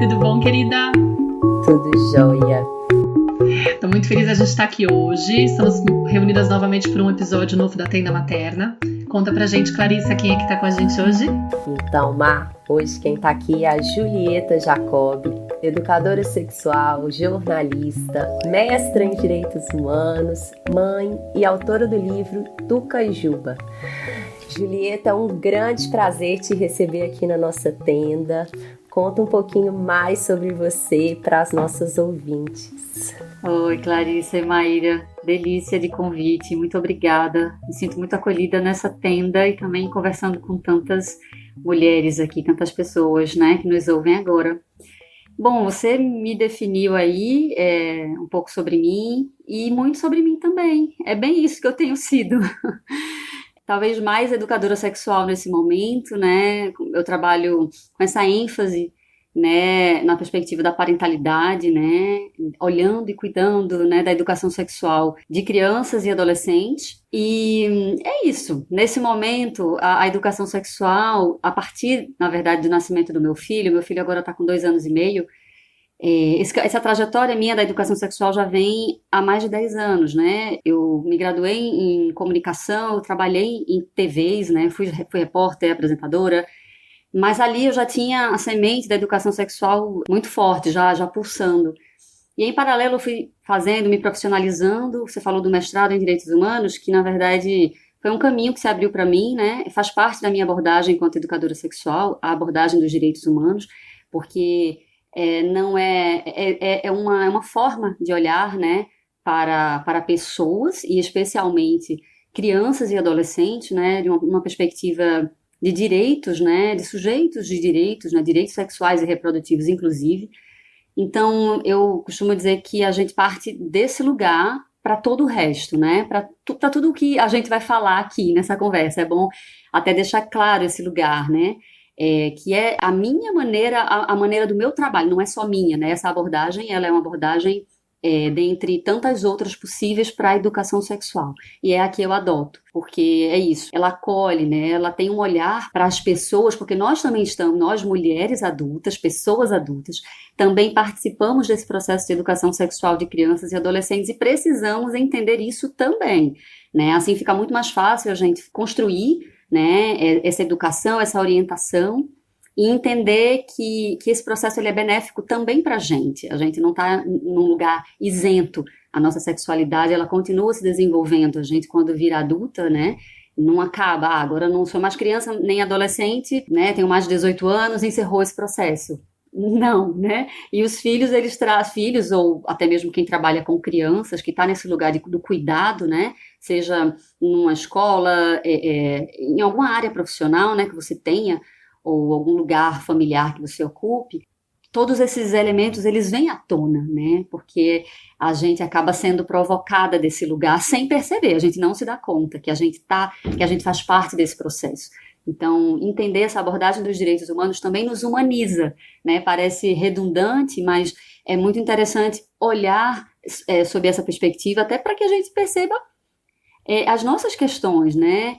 tudo bom, querida? Tudo jóia. Estou muito feliz de a gente estar aqui hoje. Estamos reunidas novamente para um episódio novo da Tenda Materna. Conta pra gente, Clarissa, quem é que está com a gente hoje? Então, Mar, hoje quem está aqui é a Julieta Jacob, educadora sexual, jornalista, mestra em direitos humanos, mãe e autora do livro Tuca e Juba. Julieta, é um grande prazer te receber aqui na nossa tenda. Conta um pouquinho mais sobre você para as nossas ouvintes. Oi, Clarissa e Maíra, delícia de convite, muito obrigada. Me sinto muito acolhida nessa tenda e também conversando com tantas mulheres aqui, tantas pessoas, né, que nos ouvem agora. Bom, você me definiu aí um pouco sobre mim e muito sobre mim também. É bem isso que eu tenho sido. Talvez mais educadora sexual nesse momento, né? Eu trabalho com essa ênfase, né, na perspectiva da parentalidade, né, olhando e cuidando, né, da educação sexual de crianças e adolescentes. E é isso. Nesse momento, a educação sexual, a partir, na verdade, do nascimento do meu filho agora está com 2 anos e meio. Essa trajetória minha da educação sexual já vem há mais de 10 anos, né? Eu me graduei em comunicação, eu trabalhei em TVs, né? Fui repórter, apresentadora, mas ali eu já tinha a semente da educação sexual muito forte, já pulsando. E em paralelo eu fui fazendo, me profissionalizando. Você falou do mestrado em Direitos Humanos, que na verdade foi um caminho que se abriu para mim, né? Faz parte da minha abordagem enquanto educadora sexual, a abordagem dos direitos humanos, porque é uma forma de olhar, né, para pessoas, e especialmente crianças e adolescentes, né, de uma perspectiva de direitos, né, de sujeitos de direitos, né, direitos sexuais e reprodutivos, inclusive. Então, eu costumo dizer que a gente parte desse lugar para todo o resto, né, para tudo o que a gente vai falar aqui nessa conversa. É bom até deixar claro esse lugar, né, que é a minha maneira, a maneira do meu trabalho, não é só minha, né? Essa abordagem, ela é uma abordagem dentre tantas outras possíveis para a educação sexual, e é a que eu adoto, porque é isso, ela acolhe, né? Ela tem um olhar para as pessoas, porque nós também estamos, nós mulheres adultas, pessoas adultas, também participamos desse processo de educação sexual de crianças e adolescentes, e precisamos entender isso também, né? Assim fica muito mais fácil a gente construir, né, essa educação, essa orientação, e entender que esse processo ele é benéfico também para a gente não está num lugar isento. A nossa sexualidade, ela continua se desenvolvendo. A gente, quando vira adulta, né, não acaba, agora não sou mais criança nem adolescente, né, tenho mais de 18 anos, encerrou esse processo. Não, né? E os filhos, eles trazem filhos, ou até mesmo quem trabalha com crianças, que está nesse lugar do cuidado, né? Seja numa escola, em alguma área profissional, né, que você tenha, ou algum lugar familiar que você ocupe, todos esses elementos, eles vêm à tona, né? Porque a gente acaba sendo provocada desse lugar sem perceber, a gente não se dá conta que a gente faz parte desse processo. Então, entender essa abordagem dos direitos humanos também nos humaniza, né? Parece redundante, mas é muito interessante olhar sob essa perspectiva, até para que a gente perceba as nossas questões, né?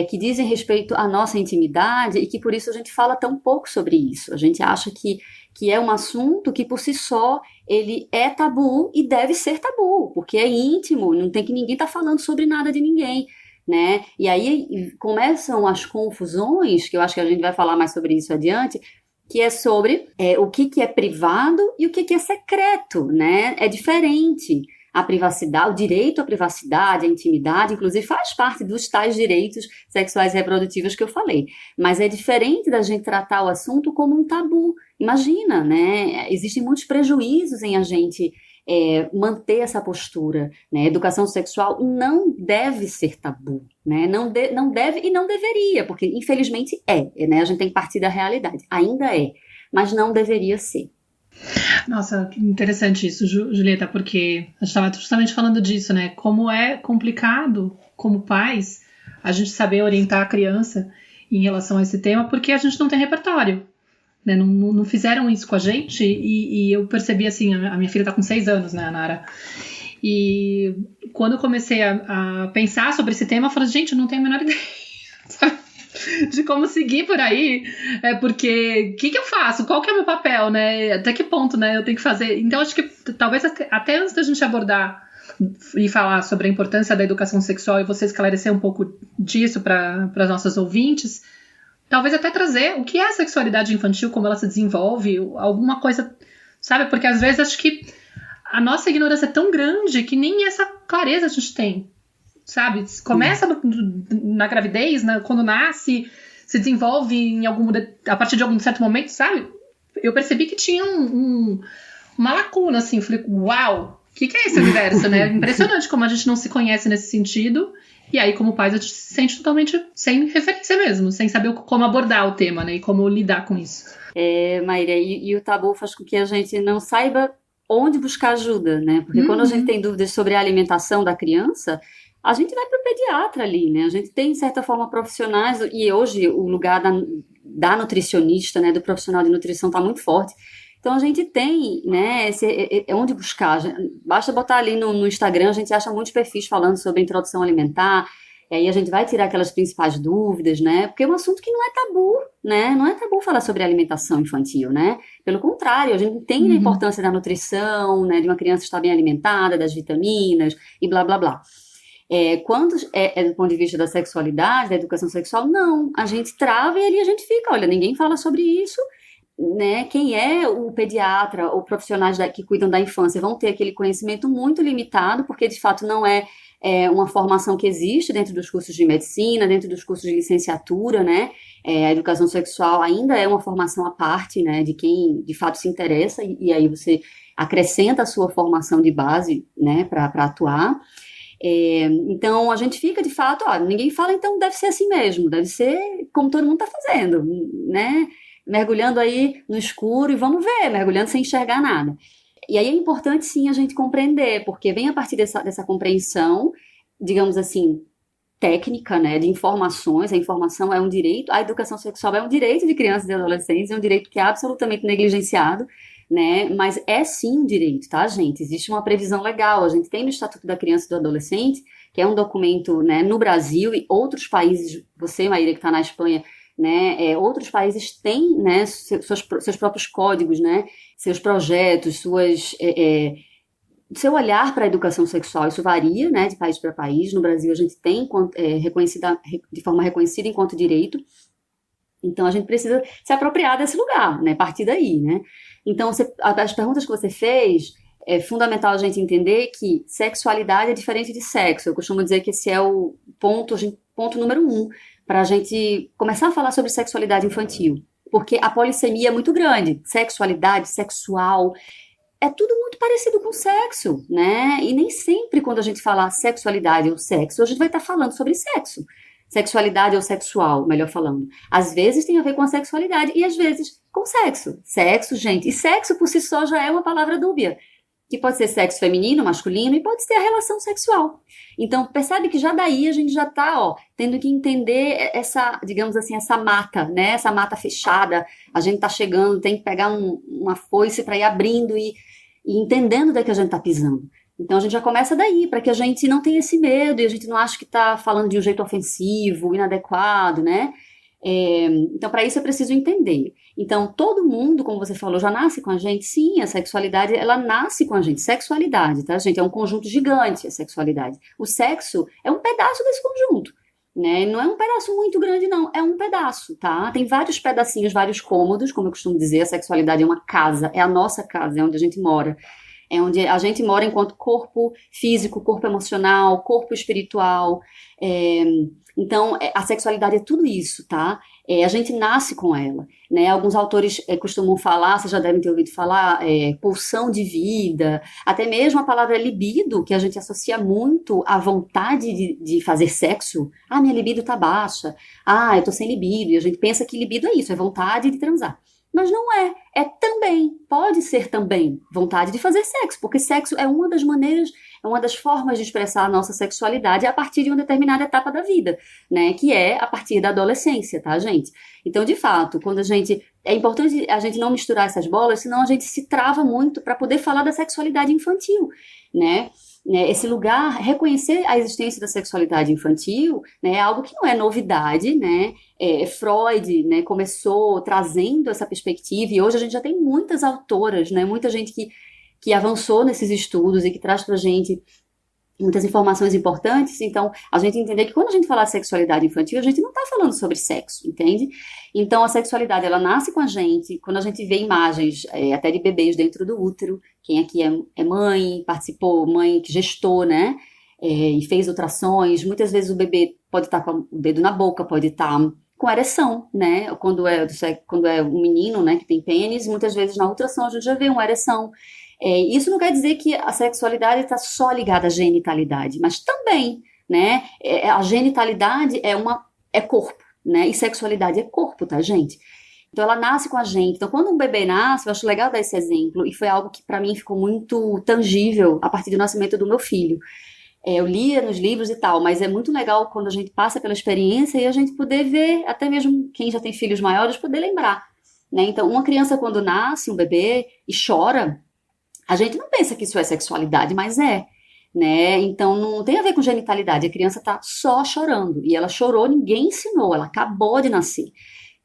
Que dizem respeito à nossa intimidade, e que por isso a gente fala tão pouco sobre isso. A gente acha que é um assunto que por si só ele é tabu e deve ser tabu, porque é íntimo, não tem que ninguém estar falando sobre nada de ninguém, né? E aí começam as confusões, que eu acho que a gente vai falar mais sobre isso adiante, que é sobre o que é privado e o que é secreto, né? É diferente. A privacidade, o direito à privacidade, à intimidade, inclusive faz parte dos tais direitos sexuais e reprodutivos que eu falei. Mas é diferente da gente tratar o assunto como um tabu. Imagina, né? Existem muitos prejuízos em a gente manter essa postura, né? Educação sexual não deve ser tabu, né? Não deve e não deveria, porque infelizmente né? A gente tem que partir da realidade. Ainda é, mas não deveria ser. Nossa, que interessante isso, Julieta, porque a gente estava justamente falando disso, né? Como é complicado, como pais, a gente saber orientar a criança em relação a esse tema, porque a gente não tem repertório, né? Não fizeram isso com a gente, e eu percebi assim, a minha filha está com 6 anos, né, a Nara? E quando eu comecei a pensar sobre esse tema, eu falei, gente, eu não tenho a menor ideia, sabe? de como seguir por aí, porque o que eu faço? Qual que é o meu papel, né? Até que ponto, né, eu tenho que fazer? Então, acho que talvez até antes da gente abordar e falar sobre a importância da educação sexual e você esclarecer um pouco disso para as nossas ouvintes, talvez até trazer o que é a sexualidade infantil, como ela se desenvolve, alguma coisa, sabe? Porque às vezes acho que a nossa ignorância é tão grande que nem essa clareza a gente tem, sabe? Começa na gravidez, né? Quando nasce, se desenvolve a partir de algum certo momento, sabe? Eu percebi que tinha uma lacuna, assim. Falei, uau, o que é esse universo, né? Impressionante como a gente não se conhece nesse sentido. E aí, como pais, a gente se sente totalmente sem referência mesmo, sem saber como abordar o tema, né? E como lidar com isso. Maíra, e o tabu faz com que a gente não saiba onde buscar ajuda, né? Porque quando a gente tem dúvidas sobre a alimentação da criança, a gente vai para o pediatra ali, né? A gente tem, de certa forma, profissionais, e hoje o lugar da nutricionista, né, do profissional de nutrição está muito forte. Então, a gente tem, né, onde buscar. Basta botar ali no Instagram, a gente acha muitos perfis falando sobre introdução alimentar, e aí a gente vai tirar aquelas principais dúvidas, né? Porque é um assunto que não é tabu, né? Não é tabu falar sobre alimentação infantil, né? Pelo contrário, a gente entende a importância da nutrição, né, de uma criança estar bem alimentada, das vitaminas e blá, blá, blá. Quando do ponto de vista da sexualidade, da educação sexual, não. A gente trava e ali a gente fica, olha, ninguém fala sobre isso, né? Quem é o pediatra ou profissionais que cuidam da infância vão ter aquele conhecimento muito limitado, porque de fato não é uma formação que existe dentro dos cursos de medicina, dentro dos cursos de licenciatura, né? A educação sexual ainda é uma formação à parte, né, de quem de fato se interessa, e aí você acrescenta a sua formação de base, né, para atuar. Então a gente fica de fato, ninguém fala, então deve ser assim mesmo, deve ser como todo mundo está fazendo, né? Mergulhando aí no escuro e vamos ver, mergulhando sem enxergar nada. E aí é importante sim a gente compreender, porque vem a partir dessa compreensão, digamos assim, técnica, né, de informações. A informação é um direito, a educação sexual é um direito de crianças e adolescentes, é um direito que é absolutamente negligenciado, né, mas é sim um direito, tá, gente? Existe uma previsão legal, a gente tem no Estatuto da Criança e do Adolescente, que é um documento, né, no Brasil e outros países, você, Maíra, que está na Espanha, né, outros países têm, né, seus próprios códigos, né, seus projetos, seu olhar para a educação sexual. Isso varia, né, de país para país. No Brasil a gente tem de forma reconhecida enquanto direito. Então a gente precisa se apropriar desse lugar, né, partir daí, né. Então as perguntas que você fez, é fundamental a gente entender que sexualidade é diferente de sexo. Eu costumo dizer que esse é o ponto número 1 para a gente começar a falar sobre sexualidade infantil, porque a polissemia é muito grande. Sexualidade, sexual, é tudo muito parecido com sexo, né? E nem sempre quando a gente fala sexualidade ou sexo, a gente vai estar falando sobre sexo. Sexualidade ou sexual, melhor falando. Às vezes tem a ver com a sexualidade e às vezes com sexo. Sexo, gente. E sexo por si só já é uma palavra dúbia, que pode ser sexo feminino, masculino, e pode ser a relação sexual. Então, percebe que já daí a gente já está, tendo que entender essa, digamos assim, essa mata, né? Essa mata fechada. A gente está chegando, tem que pegar uma foice para ir abrindo e entendendo onde é que a gente está pisando. Então, a gente já começa daí, para que a gente não tenha esse medo e a gente não ache que está falando de um jeito ofensivo, inadequado, né? Então, para isso é preciso entender. Então, todo mundo, como você falou, já nasce com a gente. Sim, a sexualidade, ela nasce com a gente. Sexualidade, tá, gente? É um conjunto gigante, a sexualidade. O sexo é um pedaço desse conjunto, né? Não é um pedaço muito grande, não. É um pedaço, tá? Tem vários pedacinhos, vários cômodos, como eu costumo dizer. A sexualidade é uma casa, é a nossa casa, é onde a gente mora. É onde a gente mora enquanto corpo físico, corpo emocional, corpo espiritual. Então, a sexualidade é tudo isso, tá? A gente nasce com ela, né? Alguns autores costumam falar, vocês já devem ter ouvido falar, pulsão de vida, até mesmo a palavra libido, que a gente associa muito à vontade de fazer sexo. Minha libido tá baixa. Eu tô sem libido. E a gente pensa que libido é isso, é vontade de transar. Mas não é. também, pode ser também vontade de fazer sexo, porque sexo é uma das maneiras, é uma das formas de expressar a nossa sexualidade a partir de uma determinada etapa da vida, né, que é a partir da adolescência, tá, gente? Então, de fato, é importante a gente não misturar essas bolas, senão a gente se trava muito para poder falar da sexualidade infantil, né? Esse lugar, reconhecer a existência da sexualidade infantil, né, é algo que não é novidade, né? Freud, né, começou trazendo essa perspectiva e hoje a gente já tem muitas autoras, né, muita gente que avançou nesses estudos e que traz pra gente muitas informações importantes. Então, a gente entender que quando a gente fala de sexualidade infantil, a gente não está falando sobre sexo, entende? Então, a sexualidade, ela nasce com a gente, quando a gente vê imagens até de bebês dentro do útero, quem aqui é mãe, participou, mãe que gestou, né, e fez ultrassons, muitas vezes o bebê pode estar com o dedo na boca, pode estar com ereção, né, quando é um menino, né, que tem pênis, muitas vezes na ultrassom a gente já vê uma ereção. Isso não quer dizer que a sexualidade está só ligada à genitalidade, mas também, né? A genitalidade é corpo, né? E sexualidade é corpo, tá, gente? Então ela nasce com a gente. Então quando um bebê nasce, eu acho legal dar esse exemplo, e foi algo que para mim ficou muito tangível a partir do nascimento do meu filho. Eu lia nos livros e tal, mas é muito legal quando a gente passa pela experiência e a gente poder ver, até mesmo quem já tem filhos maiores, poder lembrar, né? Então uma criança quando nasce, um bebê, e chora, a gente não pensa que isso é sexualidade, mas né? Então não tem a ver com genitalidade, a criança tá só chorando, e ela chorou, ninguém ensinou, ela acabou de nascer,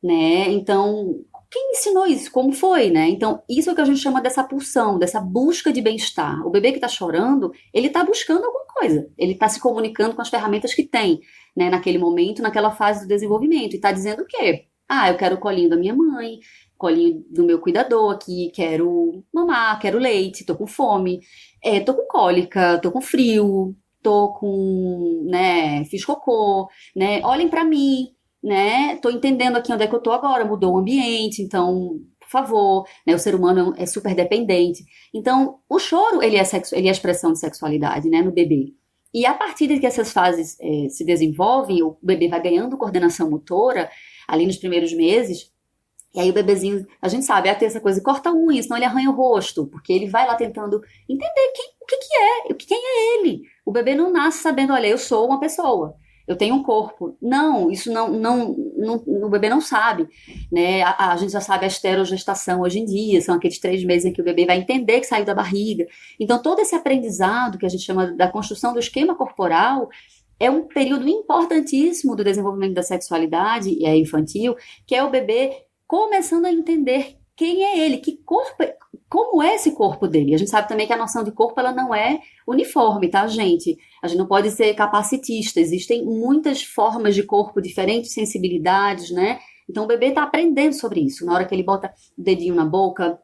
né? Então, quem ensinou isso? Como foi, né? Então, isso é o que a gente chama dessa pulsão, dessa busca de bem-estar. O bebê que tá chorando, ele tá buscando alguma coisa, ele tá se comunicando com as ferramentas que tem, né, naquele momento, naquela fase do desenvolvimento, e tá dizendo o quê? Eu quero o colinho da minha mãe, colinho do meu cuidador aqui, quero mamar, quero leite, tô com fome, tô com cólica, tô com frio, tô com, né, fiz cocô, né, olhem pra mim, né, tô entendendo aqui onde é que eu tô agora, mudou o ambiente, então, por favor, né, o ser humano é super dependente. Então, o choro, ele é expressão de sexualidade, né, no bebê. E a partir de que essas fases se desenvolvem, o bebê vai ganhando coordenação motora, ali nos primeiros meses. E aí o bebezinho, a gente sabe, ter essa coisa, corta a unha, senão ele arranha o rosto, porque ele vai lá tentando entender quem é ele. O bebê não nasce sabendo, olha, eu sou uma pessoa, eu tenho um corpo. Não, isso não o bebê não sabe, né? A gente já sabe a esterogestação hoje em dia, são aqueles 3 meses em que o bebê vai entender que saiu da barriga. Então todo esse aprendizado que a gente chama da construção do esquema corporal é um período importantíssimo do desenvolvimento da sexualidade infantil, que é o bebê começando a entender quem é ele, como é esse corpo dele. A gente sabe também que a noção de corpo, ela não é uniforme, tá, gente? A gente não pode ser capacitista, existem muitas formas de corpo, diferentes sensibilidades, né? Então o bebê está aprendendo sobre isso. Na hora que ele bota o dedinho na boca,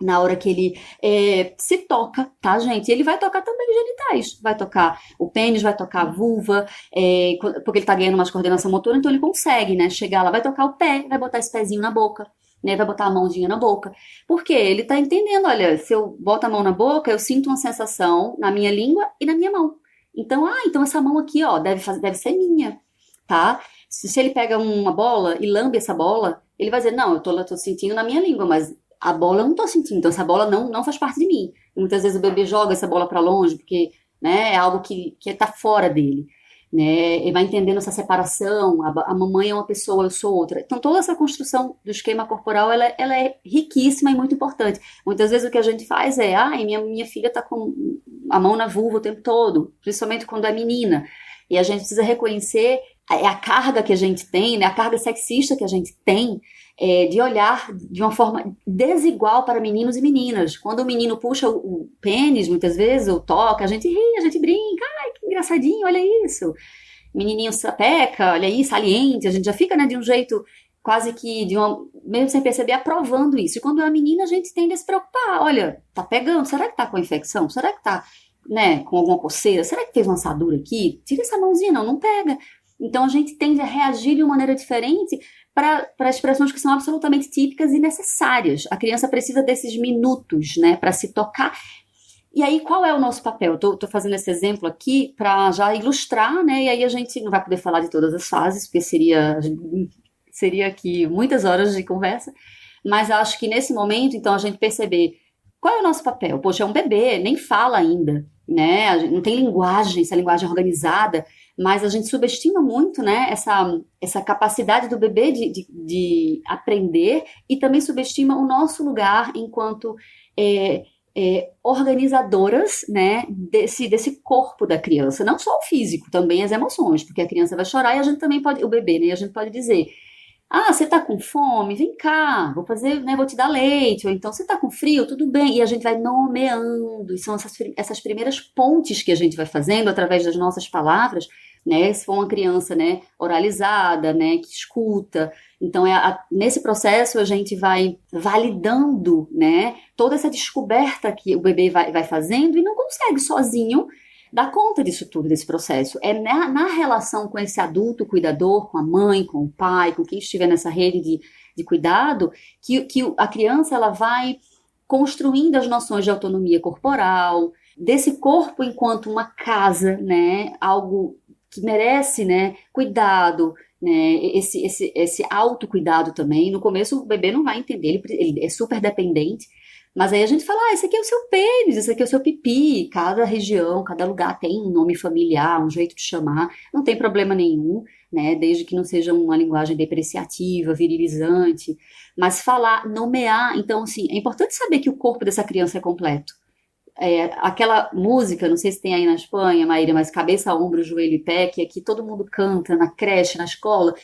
na hora que ele se toca, tá, gente? Ele vai tocar também os genitais, vai tocar o pênis, vai tocar a vulva, porque ele tá ganhando mais coordenação motora, então ele consegue, né, chegar lá, vai tocar o pé, vai botar esse pezinho na boca, né, vai botar a mãozinha na boca, porque ele tá entendendo, olha, se eu boto a mão na boca, eu sinto uma sensação na minha língua e na minha mão. Então, então essa mão aqui, ó, deve ser minha, tá? Se ele pega uma bola e lambe essa bola, ele vai dizer, não, eu tô sentindo na minha língua, mas a bola eu não tô sentindo, então essa bola não faz parte de mim. E muitas vezes o bebê joga essa bola para longe, porque, né, é algo que tá fora dele, né? Ele vai entendendo essa separação, a mamãe é uma pessoa, eu sou outra. Então toda essa construção do esquema corporal, ela é riquíssima e muito importante. Muitas vezes o que a gente faz minha filha tá com a mão na vulva o tempo todo, principalmente quando é menina. E a gente precisa reconhecer a carga que a gente tem, né, a carga sexista que a gente tem, de olhar de uma forma desigual para meninos e meninas. Quando o menino puxa o pênis, muitas vezes, ou toca, a gente ri, a gente brinca, ai, que engraçadinho, olha isso. Menininho sapeca, olha aí, saliente, a gente já fica, né, de um jeito quase que, mesmo sem perceber, aprovando isso. E quando é a menina, a gente tende a se preocupar, olha, tá pegando, será que tá com infecção? Será que tá, né, com alguma coceira? Será que teve uma assadura aqui? Tira essa mãozinha, não pega. Então a gente tende a reagir de uma maneira diferente para expressões que são absolutamente típicas e necessárias. A criança precisa desses minutos, né, para se tocar. E aí, qual é o nosso papel? Tô fazendo esse exemplo aqui para já ilustrar, né, e aí a gente não vai poder falar de todas as fases, porque seria aqui muitas horas de conversa, mas acho que nesse momento, então, a gente perceber qual é o nosso papel. Poxa, é um bebê, nem fala ainda, né? A gente não tem linguagem, essa linguagem organizada, mas a gente subestima muito, né, essa capacidade do bebê de aprender e também subestima o nosso lugar enquanto organizadoras, né, desse corpo da criança, não só o físico, também as emoções, porque a criança vai chorar e a gente também pode, o bebê, né, a gente pode dizer, você tá com fome? Vem cá, vou fazer, né, vou te dar leite, ou então você tá com frio? Tudo bem, e a gente vai nomeando, e são essas primeiras pontes que a gente vai fazendo através das nossas palavras, né, se for uma criança, né, oralizada, né, que escuta, então nesse processo a gente vai validando, né, toda essa descoberta que o bebê vai fazendo e não consegue sozinho dar conta disso tudo, desse processo. É na relação com esse adulto cuidador, com a mãe, com o pai, com quem estiver nessa rede de cuidado, que a criança ela vai construindo as noções de autonomia corporal, desse corpo enquanto uma casa, né, algo que merece, né, cuidado, né, esse autocuidado também. No começo o bebê não vai entender, ele é super dependente, mas aí a gente fala, esse aqui é o seu pênis, esse aqui é o seu pipi, cada região, cada lugar tem um nome familiar, um jeito de chamar, não tem problema nenhum, né, desde que não seja uma linguagem depreciativa, virilizante, mas falar, nomear, então assim, é importante saber que o corpo dessa criança é completo. Aquela música, não sei se tem aí na Espanha, Maíra, mas cabeça, ombro, joelho e pé, que aqui todo mundo canta na creche, na escola,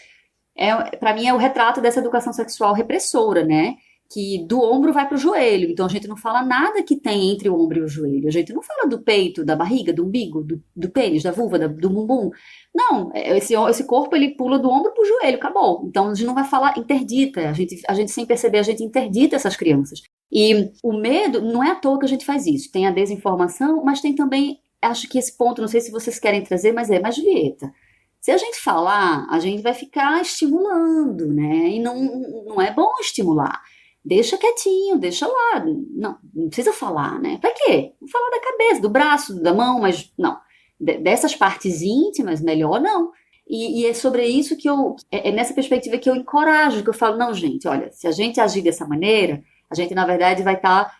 para mim é o retrato dessa educação sexual repressora, né? Que do ombro vai para o joelho, então a gente não fala nada que tem entre o ombro e o joelho, a gente não fala do peito, da barriga, do umbigo, do pênis, da vulva, do bumbum, não, esse corpo ele pula do ombro para o joelho, acabou, então a gente não vai falar interdita, a gente sem perceber, a gente interdita essas crianças, e o medo, não é à toa que a gente faz isso, tem a desinformação, mas tem também, acho que esse ponto, não sei se vocês querem trazer, mas Julieta, se a gente falar, a gente vai ficar estimulando, né, e não é bom estimular. Deixa quietinho, deixa lá. Não precisa falar, né? Pra quê? Vou falar da cabeça, do braço, da mão, mas não. Dessas partes íntimas, melhor não. E é sobre isso que é nessa perspectiva que eu encorajo, que eu falo, não, gente, olha, se a gente agir dessa maneira, a gente, na verdade, vai estar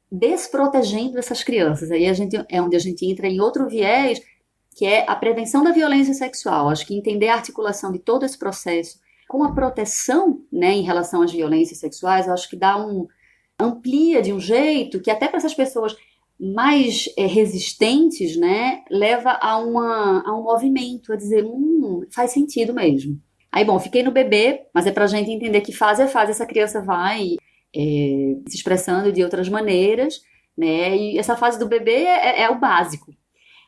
desprotegendo essas crianças. Aí é onde a gente entra em outro viés, que é a prevenção da violência sexual. Acho que entender a articulação de todo esse processo com a proteção, né, em relação às violências sexuais, eu acho que amplia de um jeito que até para essas pessoas mais resistentes, né, leva a um movimento, a dizer, faz sentido mesmo. Aí, bom, fiquei no bebê, mas é pra gente entender que fase a fase essa criança vai se expressando de outras maneiras, né, e essa fase do bebê é o básico.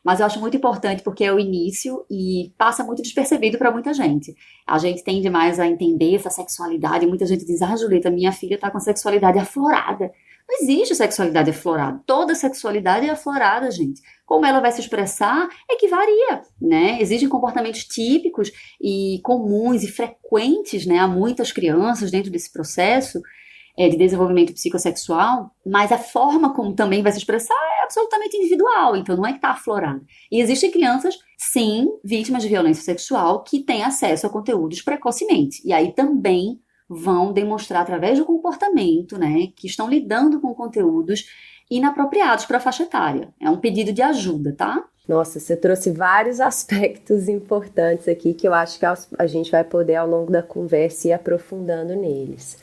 Mas eu acho muito importante porque é o início e passa muito despercebido para muita gente. A gente tende mais a entender essa sexualidade. Muita gente diz, Julieta, minha filha está com a sexualidade aflorada. Não existe sexualidade aflorada. Toda sexualidade é aflorada, gente. Como ela vai se expressar é que varia, né? Existem comportamentos típicos e comuns e frequentes, né, a muitas crianças dentro desse processo de desenvolvimento psicossexual, mas a forma como também vai se expressar é absolutamente individual, então não é que está aflorado. E existem crianças, sim, vítimas de violência sexual, que têm acesso a conteúdos precocemente, e aí também vão demonstrar através do comportamento, né, que estão lidando com conteúdos inapropriados para a faixa etária. É um pedido de ajuda, tá? Nossa, você trouxe vários aspectos importantes aqui que eu acho que a gente vai poder ao longo da conversa ir aprofundando neles.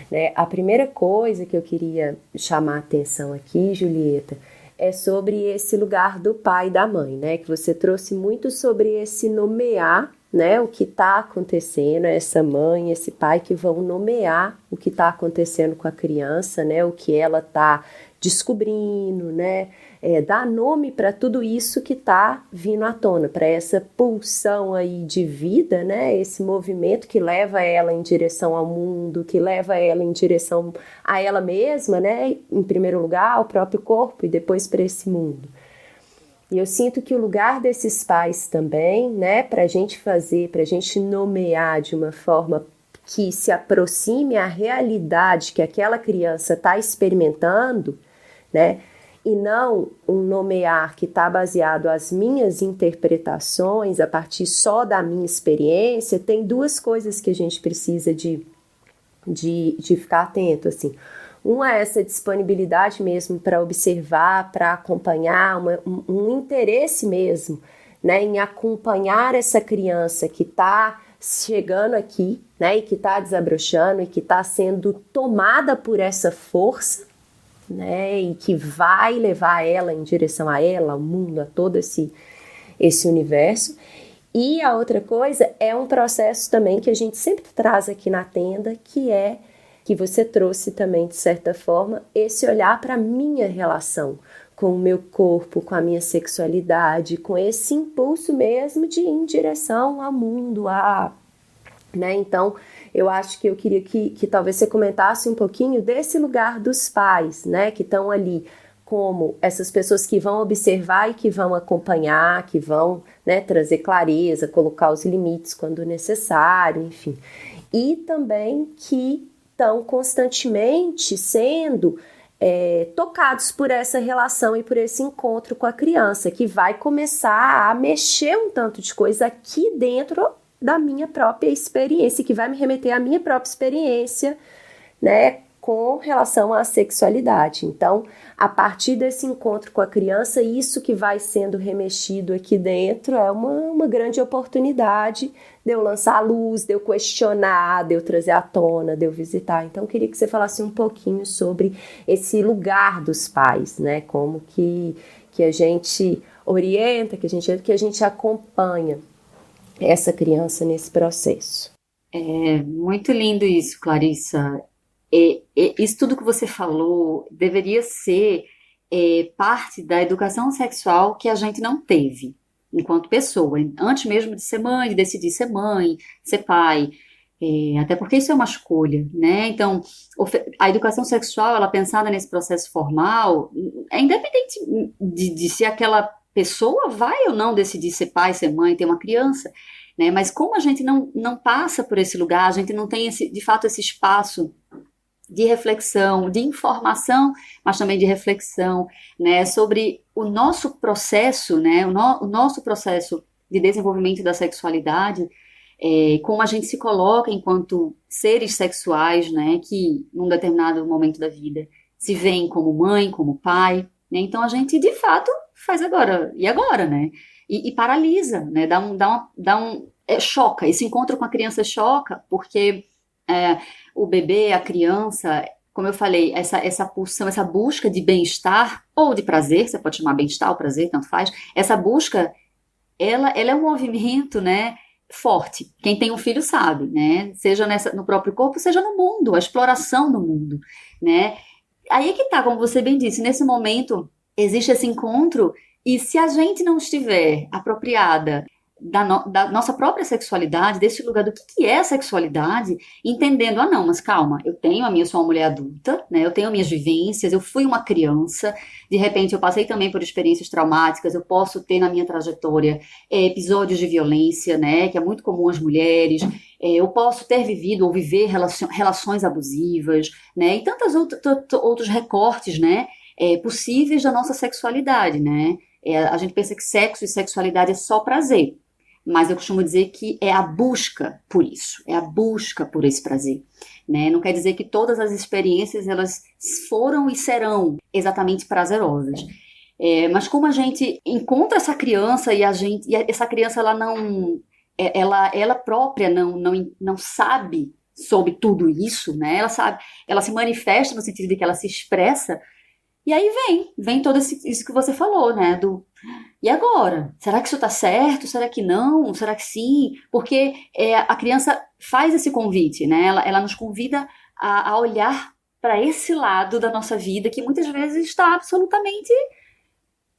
Né? A primeira coisa que eu queria chamar a atenção aqui, Julieta, é sobre esse lugar do pai e da mãe, né? Que você trouxe muito sobre esse nomear, né? O que está acontecendo, essa mãe, esse pai que vão nomear o que está acontecendo com a criança, né? O que ela está descobrindo, né? Dar nome para tudo isso que está vindo à tona, para essa pulsão aí de vida, né? Esse movimento que leva ela em direção ao mundo, que leva ela em direção a ela mesma, né? Em primeiro lugar, ao próprio corpo e depois para esse mundo. E eu sinto que o lugar desses pais também, né? Para a gente fazer, para a gente nomear de uma forma que se aproxime à realidade que aquela criança está experimentando, né? E não um nomear que está baseado às minhas interpretações, a partir só da minha experiência, tem duas coisas que a gente precisa de de ficar atento, assim. Uma é essa disponibilidade mesmo para observar, para acompanhar, um interesse mesmo, né, em acompanhar essa criança que está chegando aqui, né, e que está desabrochando e que está sendo tomada por essa força, né, e que vai levar ela em direção a ela, ao mundo, a todo esse universo. E a outra coisa é um processo também que a gente sempre traz aqui na tenda, que você trouxe também, de certa forma, esse olhar para a minha relação com o meu corpo, com a minha sexualidade, com esse impulso mesmo de ir em direção ao mundo, né? Então, eu acho que eu queria que talvez você comentasse um pouquinho desse lugar dos pais, né? Que estão ali como essas pessoas que vão observar e que vão acompanhar, que vão, né, trazer clareza, colocar os limites quando necessário, enfim. E também que estão constantemente sendo tocados por essa relação e por esse encontro com a criança, que vai começar a mexer um tanto de coisa aqui dentro da minha própria experiência, que vai me remeter à minha própria experiência, né, com relação à sexualidade. Então, a partir desse encontro com a criança, isso que vai sendo remexido aqui dentro é uma grande oportunidade de eu lançar a luz, de eu questionar, de eu trazer à tona, de eu visitar. Então, eu queria que você falasse um pouquinho sobre esse lugar dos pais, né? Como que a gente orienta, que a gente acompanha essa criança nesse processo. É muito lindo isso, Clarissa. Isso tudo que você falou deveria ser parte da educação sexual que a gente não teve enquanto pessoa, antes mesmo de ser mãe, de decidir ser mãe, ser pai, até porque isso é uma escolha, né? Então, a educação sexual, ela pensada nesse processo formal, é independente de se aquela pessoa vai ou não decidir ser pai, ser mãe, ter uma criança, né? Mas como a gente não passa por esse lugar, a gente não tem de fato esse espaço de reflexão, de informação, mas também de reflexão, né, sobre o nosso processo, né, o nosso processo de desenvolvimento da sexualidade, como a gente se coloca enquanto seres sexuais, né, que num determinado momento da vida se veem como mãe, como pai, né, então a gente de fato faz agora, e agora, né, e paralisa, né, choca, esse encontro com a criança choca, porque o bebê, a criança, como eu falei, essa pulsão, essa busca de bem-estar, ou de prazer, você pode chamar bem-estar ou prazer, tanto faz, essa busca, ela é um movimento, né, forte. Quem tem um filho sabe, né, seja no próprio corpo, seja no mundo, a exploração do mundo, né. Aí é que tá, como você bem disse, nesse momento existe esse encontro, e se a gente não estiver apropriada da nossa própria sexualidade, desse lugar do que é a sexualidade, entendendo, não, mas calma, eu sou uma mulher adulta, né, eu tenho minhas vivências, eu fui uma criança, de repente eu passei também por experiências traumáticas, eu posso ter na minha trajetória episódios de violência, né, que é muito comum às mulheres, eu posso ter vivido ou viver relações abusivas, né, e tantos outros recortes, né, possíveis da nossa sexualidade, né. A gente pensa que sexo e sexualidade é só prazer, mas eu costumo dizer que é a busca por isso, é a busca por esse prazer, né? Não quer dizer que todas as experiências elas foram e serão exatamente prazerosas, mas como a gente encontra essa criança e essa criança ela própria não sabe sobre tudo isso, né? Ela se manifesta no sentido de que ela se expressa. E aí vem todo isso que você falou, né, e agora? Será que isso tá certo? Será que não? Será que sim? Porque a criança faz esse convite, né, ela nos convida a olhar para esse lado da nossa vida que muitas vezes está absolutamente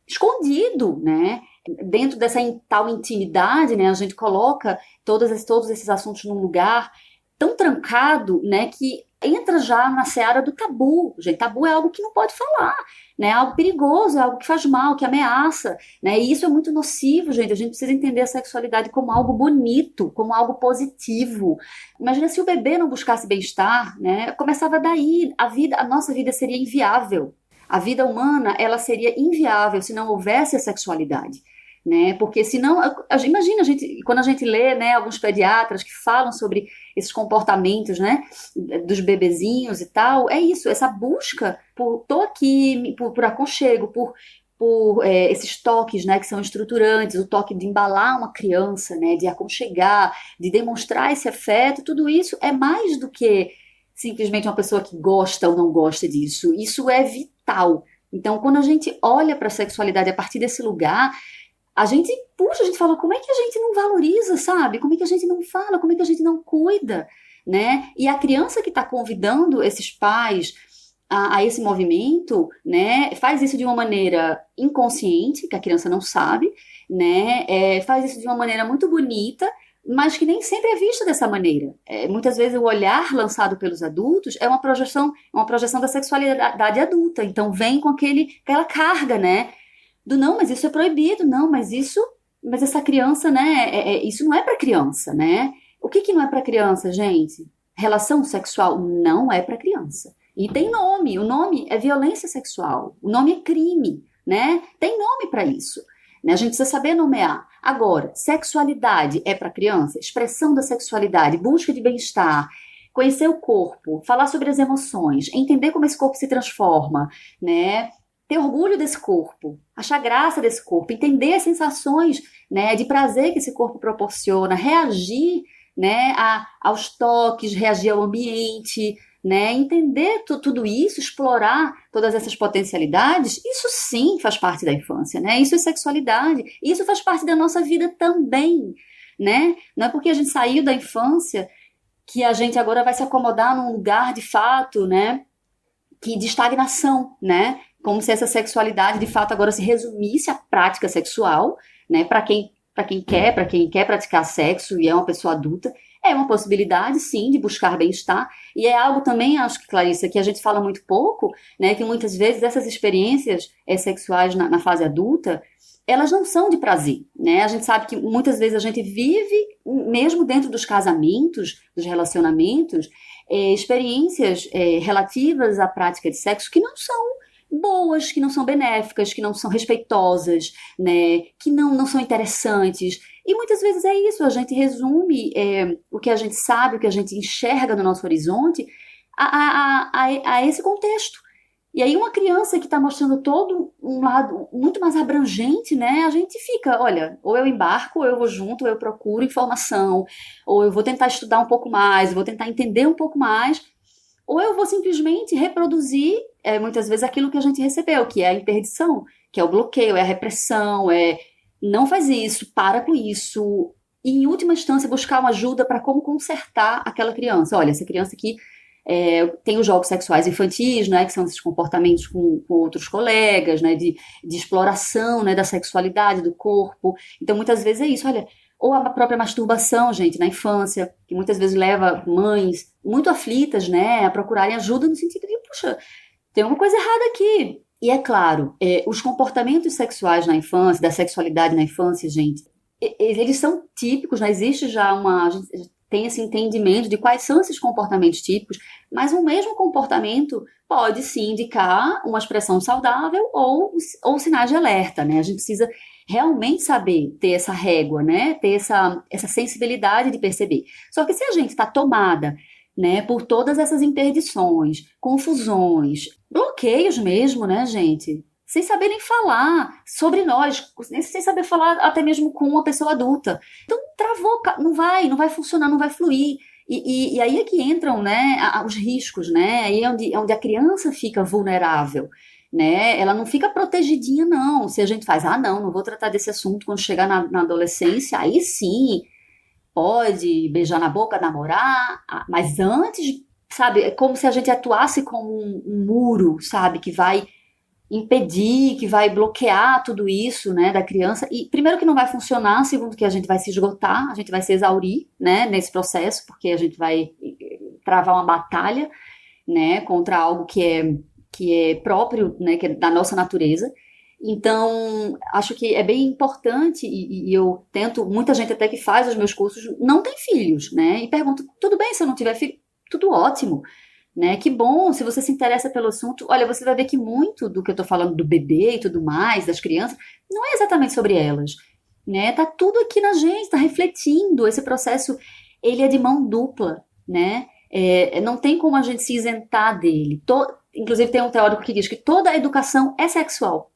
escondido, né, dentro dessa tal intimidade, né, a gente coloca todos esses assuntos num lugar tão trancado, né, que entra já na seara do tabu. Gente, tabu é algo que não pode falar, né? É algo perigoso, é algo que faz mal, que ameaça, né? E isso é muito nocivo, gente. A gente precisa entender a sexualidade como algo bonito, como algo positivo. Imagina se o bebê não buscasse bem-estar, né? Começava daí, a nossa vida seria inviável. A vida humana, ela seria inviável se não houvesse a sexualidade, né? Porque senão, imagina, quando a gente lê, né, alguns pediatras que falam sobre esses comportamentos, né, dos bebezinhos e tal, é isso, essa busca por toque, por aconchego, por esses toques, né, que são estruturantes, o toque de embalar uma criança, né, de aconchegar, de demonstrar esse afeto, tudo isso é mais do que simplesmente uma pessoa que gosta ou não gosta disso. Isso é vital. Então, quando a gente olha para a sexualidade a partir desse lugar, a gente fala, como é que a gente não valoriza, sabe? Como é que a gente não fala? Como é que a gente não cuida, né? E a criança que está convidando esses pais a esse movimento, né, faz isso de uma maneira inconsciente, que a criança não sabe, né, faz isso de uma maneira muito bonita, mas que nem sempre é vista dessa maneira. Muitas vezes o olhar lançado pelos adultos é uma projeção da sexualidade adulta, então vem com aquela carga, né, do não, mas isso é proibido, não, mas essa criança, né, isso não é para criança, né? O que não é para criança, gente? Relação sexual não é para criança. E tem nome, o nome é violência sexual, o nome é crime, né? Tem nome para isso, né? A gente precisa saber nomear. Agora, sexualidade é para criança? Expressão da sexualidade, busca de bem-estar, conhecer o corpo, falar sobre as emoções, entender como esse corpo se transforma, né? Ter orgulho desse corpo, achar graça desse corpo, entender as sensações, né, de prazer que esse corpo proporciona, reagir, né, aos toques, reagir ao ambiente, né, entender tudo isso, explorar todas essas potencialidades, isso sim faz parte da infância, né? Isso é sexualidade, isso faz parte da nossa vida também, né? Não é porque a gente saiu da infância que a gente agora vai se acomodar num lugar de fato, né, de estagnação, né? Como se essa sexualidade de fato agora se resumisse à prática sexual, né? Para quem quer praticar sexo e é uma pessoa adulta, é uma possibilidade, sim, de buscar bem-estar. E é algo também, acho que, Clarissa, que a gente fala muito pouco, né? Que muitas vezes essas experiências sexuais na fase adulta, elas não são de prazer, né? A gente sabe que muitas vezes a gente vive, mesmo dentro dos casamentos, dos relacionamentos, experiências relativas à prática de sexo que não são boas, que não são benéficas, que não são respeitosas, né, que não são interessantes. E muitas vezes é isso, a gente resume o que a gente sabe, o que a gente enxerga no nosso horizonte a esse contexto. E aí uma criança que está mostrando todo um lado muito mais abrangente, né, a gente fica, olha, ou eu embarco, ou eu vou junto, ou eu procuro informação, ou eu vou tentar estudar um pouco mais, vou tentar entender um pouco mais, ou eu vou simplesmente reproduzir, muitas vezes, aquilo que a gente recebeu, que é a interdição, que é o bloqueio, é a repressão, não faz isso, para com isso. E, em última instância, buscar uma ajuda para como consertar aquela criança. Olha, essa criança aqui tem os jogos sexuais infantis, né, que são esses comportamentos com outros colegas, né, de exploração, né, da sexualidade, do corpo. Então, muitas vezes é isso, olha. Ou a própria masturbação, gente, na infância, que muitas vezes leva mães muito aflitas, né, a procurarem ajuda no sentido de, puxa, tem uma coisa errada aqui. E é claro, os comportamentos sexuais na infância, da sexualidade na infância, gente, eles são típicos, né, existe já a gente tem esse entendimento de quais são esses comportamentos típicos, mas o mesmo comportamento pode sim indicar uma expressão saudável ou sinais de alerta, né, a gente precisa realmente saber ter essa régua, né? Ter essa sensibilidade de perceber. Só que se a gente está tomada, né, por todas essas interdições, confusões, bloqueios mesmo, né, gente? Sem saber nem falar sobre nós, sem saber falar até mesmo com uma pessoa adulta. Então, travou, não vai funcionar, não vai fluir. E aí é que entram, né, os riscos, né? Aí é onde a criança fica vulnerável. Né? Ela não fica protegidinha, não. Se a gente faz, não vou tratar desse assunto quando chegar na adolescência, aí sim, pode beijar na boca, namorar, mas antes, sabe, é como se a gente atuasse como um muro, sabe, que vai impedir, que vai bloquear tudo isso, né, da criança. E primeiro que não vai funcionar, segundo que a gente vai se esgotar, a gente vai se exaurir, né, nesse processo, porque a gente vai travar uma batalha, né, contra algo que é próprio, né, que é da nossa natureza. Então, acho que é bem importante, e eu tento, muita gente até que faz os meus cursos não tem filhos, né, e pergunta, tudo bem se eu não tiver filho? Tudo ótimo, né? Que bom, se você se interessa pelo assunto, olha, você vai ver que muito do que eu tô falando do bebê e tudo mais, das crianças, não é exatamente sobre elas, né? Tá tudo aqui na gente, tá refletindo. Esse processo, ele é de mão dupla, né? Não tem como a gente se isentar dele. Inclusive tem um teórico que diz que toda educação é sexual.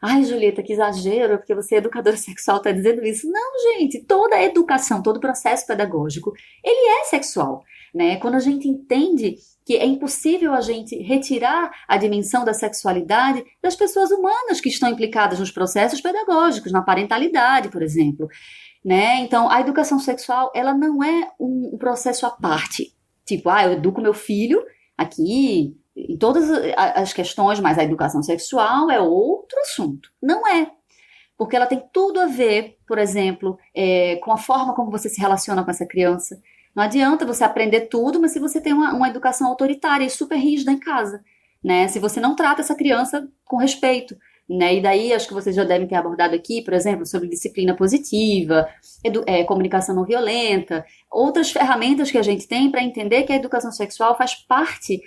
Ai, Julieta, que exagero, porque você é educadora sexual, tá dizendo isso. Não, gente, toda educação, todo processo pedagógico, ele é sexual, né? Quando a gente entende que é impossível a gente retirar a dimensão da sexualidade das pessoas humanas que estão implicadas nos processos pedagógicos, na parentalidade, por exemplo, né? Então, a educação sexual, ela não é um processo à parte. Tipo, eu educo meu filho aqui em todas as questões, mas a educação sexual é outro assunto. Não é. Porque ela tem tudo a ver, por exemplo, com a forma como você se relaciona com essa criança. Não adianta você aprender tudo, mas se você tem uma educação autoritária e super rígida em casa, né? Se você não trata essa criança com respeito, né? E daí, acho que vocês já devem ter abordado aqui, por exemplo, sobre disciplina positiva, comunicação não violenta, outras ferramentas que a gente tem para entender que a educação sexual faz parte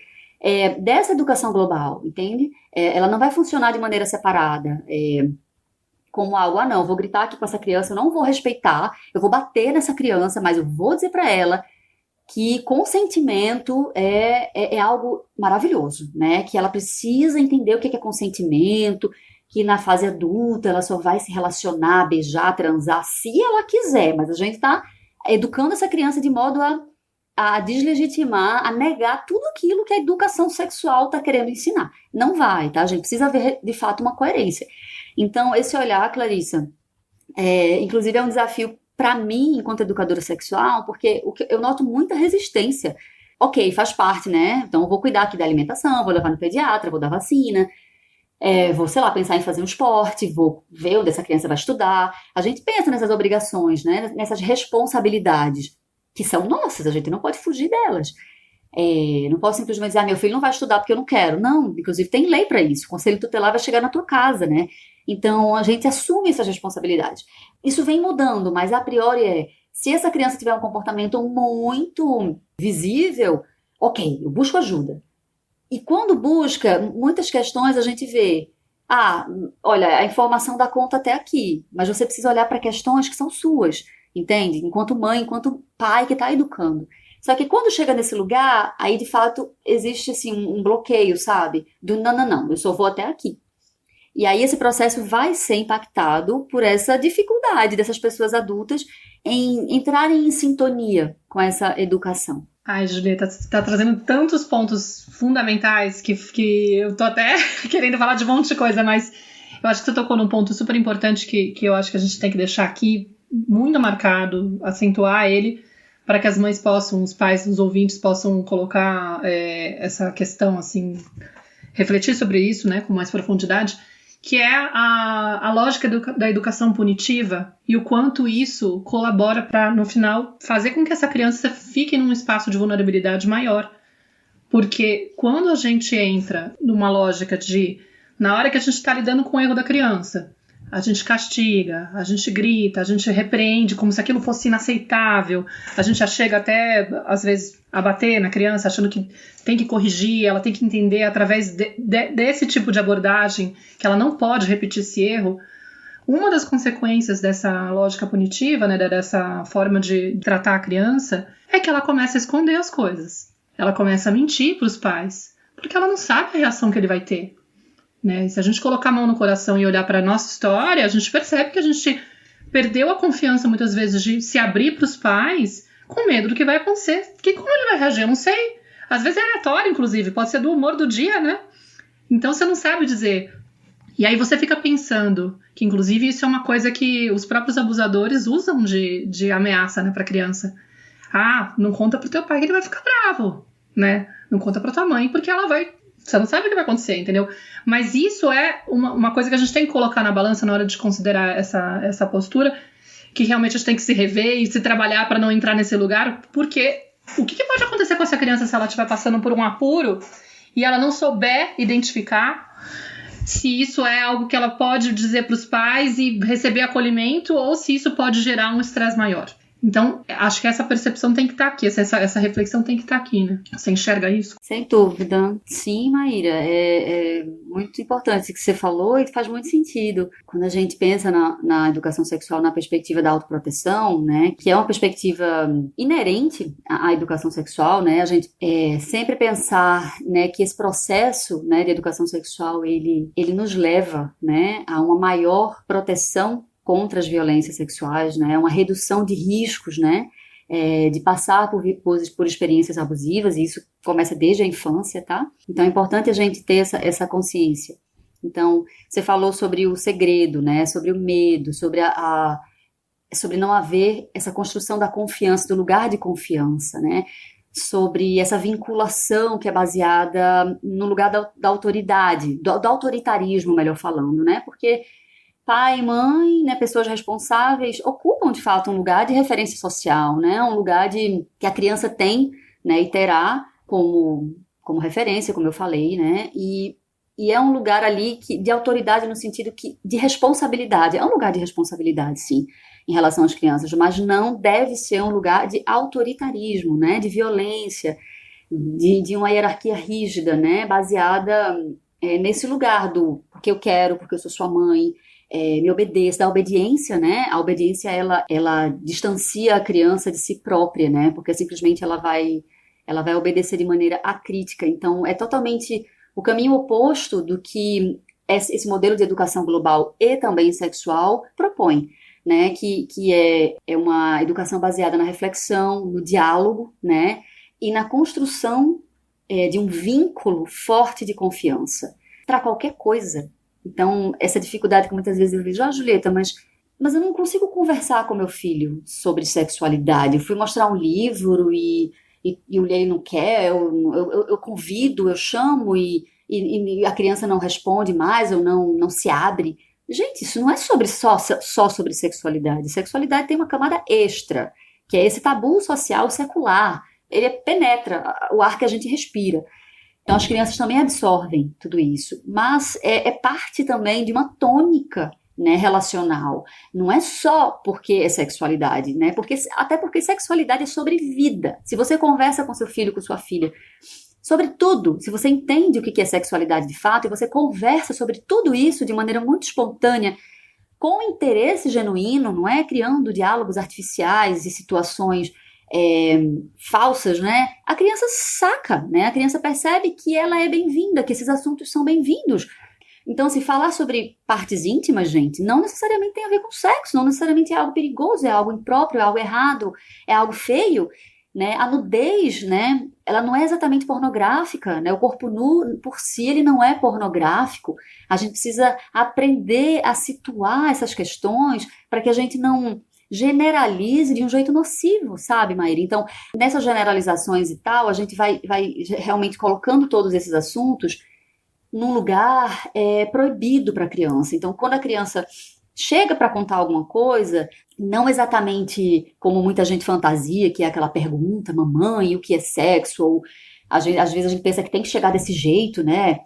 dessa educação global, entende? Ela não vai funcionar de maneira separada, como algo, não, eu vou gritar aqui com essa criança, eu não vou respeitar, eu vou bater nessa criança, mas eu vou dizer para ela que consentimento é algo maravilhoso, né? Que ela precisa entender o que é consentimento, que na fase adulta ela só vai se relacionar, beijar, transar, se ela quiser, mas a gente está educando essa criança de modo a deslegitimar, a negar tudo aquilo que a educação sexual está querendo ensinar. Não vai, tá? A gente precisa ver, de fato, uma coerência. Então, esse olhar, Clarissa, inclusive é um desafio para mim, enquanto educadora sexual, porque eu noto muita resistência. Ok, faz parte, né? Então, eu vou cuidar aqui da alimentação, vou levar no pediatra, vou dar vacina, vou, sei lá, pensar em fazer um esporte, vou ver onde essa criança vai estudar. A gente pensa nessas obrigações, né? Nessas responsabilidades, que são nossas, a gente não pode fugir delas. Não posso simplesmente dizer, meu filho não vai estudar porque eu não quero. Não, inclusive tem lei para isso. O conselho tutelar vai chegar na tua casa, né? Então, a gente assume essas responsabilidades. Isso vem mudando, mas a priori se essa criança tiver um comportamento muito visível, ok, eu busco ajuda. E quando busca, muitas questões a gente vê, olha, a informação dá conta até aqui, mas você precisa olhar para questões que são suas, entende? Enquanto mãe, enquanto pai que está educando. Só que quando chega nesse lugar, aí de fato existe assim um bloqueio, sabe? Não, eu só vou até aqui. E aí esse processo vai ser impactado por essa dificuldade dessas pessoas adultas em entrarem em sintonia com essa educação. Ai, Julieta, você está trazendo tantos pontos fundamentais que eu tô até querendo falar de um monte de coisa, mas eu acho que você tocou num ponto super importante que eu acho que a gente tem que deixar aqui muito marcado, acentuar ele, para que as mães possam, os pais, os ouvintes possam colocar essa questão, assim, refletir sobre isso, né, com mais profundidade, que é a lógica da educação punitiva e o quanto isso colabora para, no final, fazer com que essa criança fique num espaço de vulnerabilidade maior. Porque quando a gente entra numa lógica de, na hora que a gente está lidando com o erro da criança, a gente castiga, a gente grita, a gente repreende como se aquilo fosse inaceitável, a gente já chega até, às vezes, a bater na criança, achando que tem que corrigir, ela tem que entender através desse tipo de abordagem que ela não pode repetir esse erro. Uma das consequências dessa lógica punitiva, né, dessa forma de tratar a criança, é que ela começa a esconder as coisas. Ela começa a mentir para os pais, porque ela não sabe a reação que ele vai ter. Né? Se a gente colocar a mão no coração e olhar para a nossa história, a gente percebe que a gente perdeu a confiança muitas vezes de se abrir para os pais com medo do que vai acontecer. Como ele vai reagir? Eu não sei. Às vezes é aleatório, inclusive. Pode ser do humor do dia, né? Então você não sabe dizer. E aí você fica pensando que, inclusive, isso é uma coisa que os próprios abusadores usam de ameaça, né, para a criança. Não conta pro teu pai que ele vai ficar bravo, né? Não conta pra tua mãe porque ela vai... Você não sabe o que vai acontecer, entendeu? Mas isso é uma coisa que a gente tem que colocar na balança na hora de considerar essa postura, que realmente a gente tem que se rever e se trabalhar para não entrar nesse lugar, porque o que pode acontecer com essa criança se ela estiver passando por um apuro e ela não souber identificar se isso é algo que ela pode dizer para os pais e receber acolhimento ou se isso pode gerar um estresse maior. Então, acho que essa percepção tem que estar aqui, essa reflexão tem que estar aqui, né? Você enxerga isso? Sem dúvida. Sim, Maíra, é muito importante o que você falou e faz muito sentido. Quando a gente pensa na educação sexual na perspectiva da autoproteção, né, que é uma perspectiva inerente à educação sexual, né, a gente sempre pensar, né, que esse processo, né, de educação sexual, ele nos leva, né, a uma maior proteção contra as violências sexuais, né, uma redução de riscos, né, de passar por experiências abusivas, e isso começa desde a infância, tá? Então é importante a gente ter essa consciência. Então, você falou sobre o segredo, né, sobre o medo, sobre não haver essa construção da confiança, do lugar de confiança, né, sobre essa vinculação que é baseada no lugar da autoridade, do autoritarismo, melhor falando, né, porque pai, mãe, né, pessoas responsáveis ocupam de fato um lugar de referência social, né, um lugar que a criança tem, né, e terá como referência, como eu falei, né, e é um lugar ali de autoridade no sentido de responsabilidade, é um lugar de responsabilidade, sim, em relação às crianças, mas não deve ser um lugar de autoritarismo, né, de violência, de uma hierarquia rígida, né, baseada nesse lugar do porque eu quero, porque eu sou sua mãe, me obedeça, da obediência, né? A obediência, ela distancia a criança de si própria, né? Porque simplesmente ela vai obedecer de maneira acrítica. Então, é totalmente o caminho oposto do que esse modelo de educação global e também sexual propõe, né? Que é uma educação baseada na reflexão, no diálogo, né? E na construção de um vínculo forte de confiança para qualquer coisa. Então, essa dificuldade que muitas vezes eu vejo, Julieta, mas eu não consigo conversar com meu filho sobre sexualidade. Eu fui mostrar um livro e ele não quer, eu convido, eu chamo e a criança não responde mais ou não se abre. Gente, isso não é só sobre sexualidade. Sexualidade tem uma camada extra, que é esse tabu social secular. Ele penetra o ar que a gente respira. Então, as crianças também absorvem tudo isso, mas é parte também de uma tônica, né, relacional. Não é só porque é sexualidade, né? Até porque sexualidade é sobre vida. Se você conversa com seu filho, com sua filha, sobre tudo, se você entende o que é sexualidade de fato, e você conversa sobre tudo isso de maneira muito espontânea, com interesse genuíno, não é criando diálogos artificiais e situações falsas, né? A criança saca, né? A criança percebe que ela é bem-vinda, que esses assuntos são bem-vindos. Então, se falar sobre partes íntimas, gente, não necessariamente tem a ver com sexo, não necessariamente é algo perigoso, é algo impróprio, é algo errado, é algo feio, né? A nudez, né? Ela não é exatamente pornográfica, né? O corpo nu, por si, ele não é pornográfico. A gente precisa aprender a situar essas questões para que a gente não generalize de um jeito nocivo, sabe, Maíra? Então, nessas generalizações e tal, a gente vai realmente colocando todos esses assuntos num lugar proibido para a criança. Então, quando a criança chega para contar alguma coisa, não exatamente como muita gente fantasia, que é aquela pergunta, mamãe, o que é sexo? Ou às vezes a gente pensa que tem que chegar desse jeito, né?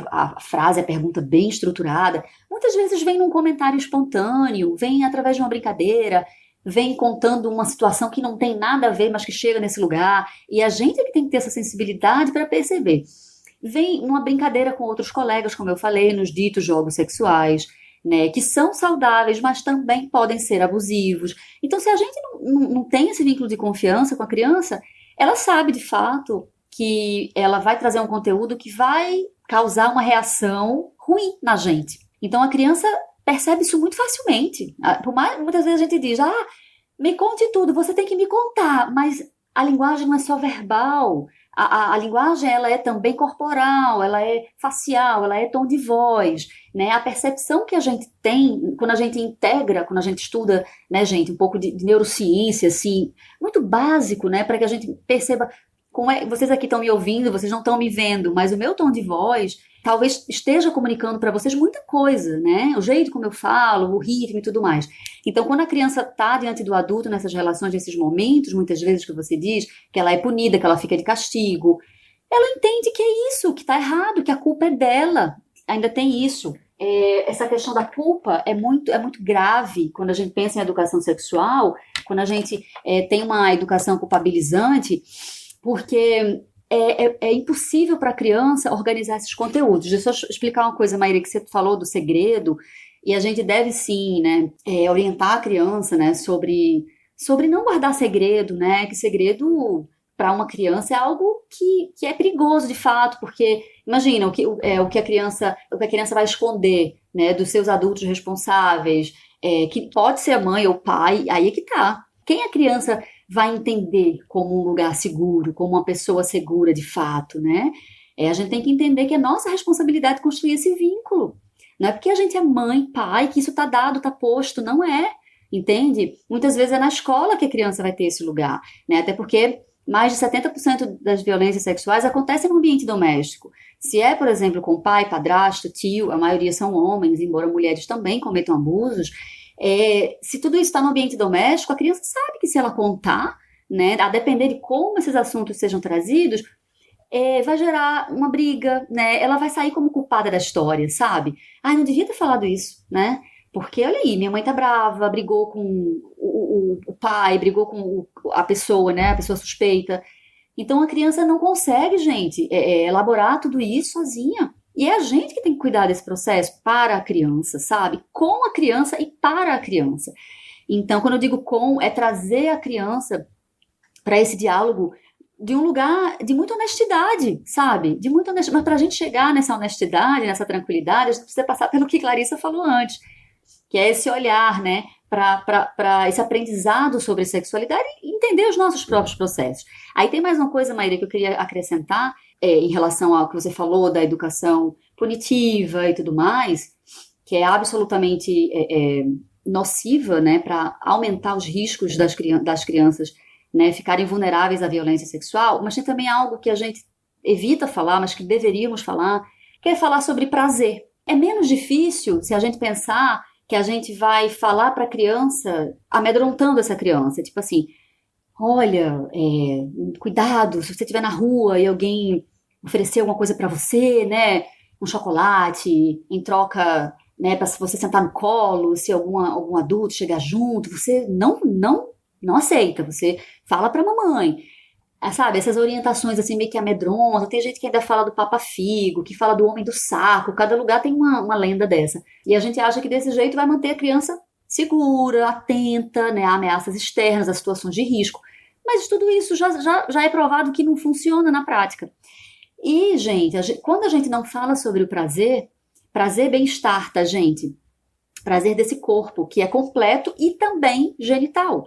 A frase, a pergunta bem estruturada, muitas vezes vem num comentário espontâneo, vem através de uma brincadeira, vem contando uma situação que não tem nada a ver, mas que chega nesse lugar, e a gente é que tem que ter essa sensibilidade para perceber. Vem uma brincadeira com outros colegas, como eu falei, nos ditos jogos sexuais, né, que são saudáveis, mas também podem ser abusivos. Então, se a gente não tem esse vínculo de confiança com a criança, ela sabe de fato que ela vai trazer um conteúdo que vai causar uma reação ruim na gente. Então a criança percebe isso muito facilmente. Por mais muitas vezes a gente diz, me conte tudo, você tem que me contar, mas a linguagem não é só verbal. A linguagem, ela é também corporal, ela é facial, ela é tom de voz, né? A percepção que a gente tem quando a gente integra, quando a gente estuda, né, gente, um pouco de neurociência, assim, muito básico, né, para que a gente perceba vocês aqui estão me ouvindo, vocês não estão me vendo, mas o meu tom de voz talvez esteja comunicando para vocês muita coisa, né? O jeito como eu falo, o ritmo e tudo mais. Então, quando a criança está diante do adulto nessas relações, nesses momentos, muitas vezes que você diz que ela é punida, que ela fica de castigo, ela entende que é isso, que está errado, que a culpa é dela. Ainda tem isso. essa questão da culpa é muito grave quando a gente pensa em educação sexual, quando a gente tem uma educação culpabilizante, porque é impossível para a criança organizar esses conteúdos. Deixa eu explicar uma coisa, Maíra, que você falou do segredo, e a gente deve sim, né, orientar a criança, né, sobre não guardar segredo, né, que segredo para uma criança é algo que é perigoso de fato, porque imagina o que a criança vai esconder, né, dos seus adultos responsáveis, que pode ser a mãe ou o pai, aí é que tá. Quem a criança vai entender como um lugar seguro, como uma pessoa segura de fato, né? A gente tem que entender que é nossa responsabilidade construir esse vínculo. Não é porque a gente é mãe, pai, que isso está dado, está posto, não é, entende? Muitas vezes é na escola que a criança vai ter esse lugar, né? Até porque mais de 70% das violências sexuais acontecem no ambiente doméstico. Se é, por exemplo, com pai, padrasto, tio, a maioria são homens, embora mulheres também cometam abusos, se tudo isso está no ambiente doméstico, a criança sabe que se ela contar, né, a depender de como esses assuntos sejam trazidos, vai gerar uma briga, né? Ela vai sair como culpada da história, sabe? Ai, não devia ter falado isso, né? Porque, olha aí, minha mãe tá brava, brigou com o pai, brigou com a pessoa, né? A pessoa suspeita. Então, a criança não consegue, gente, elaborar tudo isso sozinha. E é a gente que tem que cuidar desse processo para a criança, sabe? Com a criança e para a criança. Então, quando eu digo com, é trazer a criança para esse diálogo de um lugar de muita honestidade, sabe? De muita honestidade. Mas para a gente chegar nessa honestidade, nessa tranquilidade, a gente precisa passar pelo que Clarissa falou antes, que é esse olhar, né, para esse aprendizado sobre sexualidade e entender os nossos próprios processos. Aí tem mais uma coisa, Maíra, que eu queria acrescentar em relação ao que você falou da educação punitiva e tudo mais, que é absolutamente nociva, né, para aumentar os riscos das crianças, né, ficarem vulneráveis à violência sexual, mas tem também algo que a gente evita falar, mas que deveríamos falar, que é falar sobre prazer. É menos difícil se a gente pensar que a gente vai falar para a criança, amedrontando essa criança, tipo assim, olha, cuidado, se você estiver na rua e alguém oferecer alguma coisa para você, né, um chocolate, em troca, né, para você sentar no colo, se algum adulto chegar junto, você não aceita, você fala para a mamãe. Sabe, essas orientações assim meio que amedrontam. Tem gente que ainda fala do Papa Figo, que fala do homem do saco, cada lugar tem uma lenda dessa. E a gente acha que desse jeito vai manter a criança segura, atenta, né, a ameaças externas, a situações de risco. Mas tudo isso já é provado que não funciona na prática. E, gente, quando a gente não fala sobre o prazer é bem-estar, tá, gente? Prazer desse corpo, que é completo e também genital.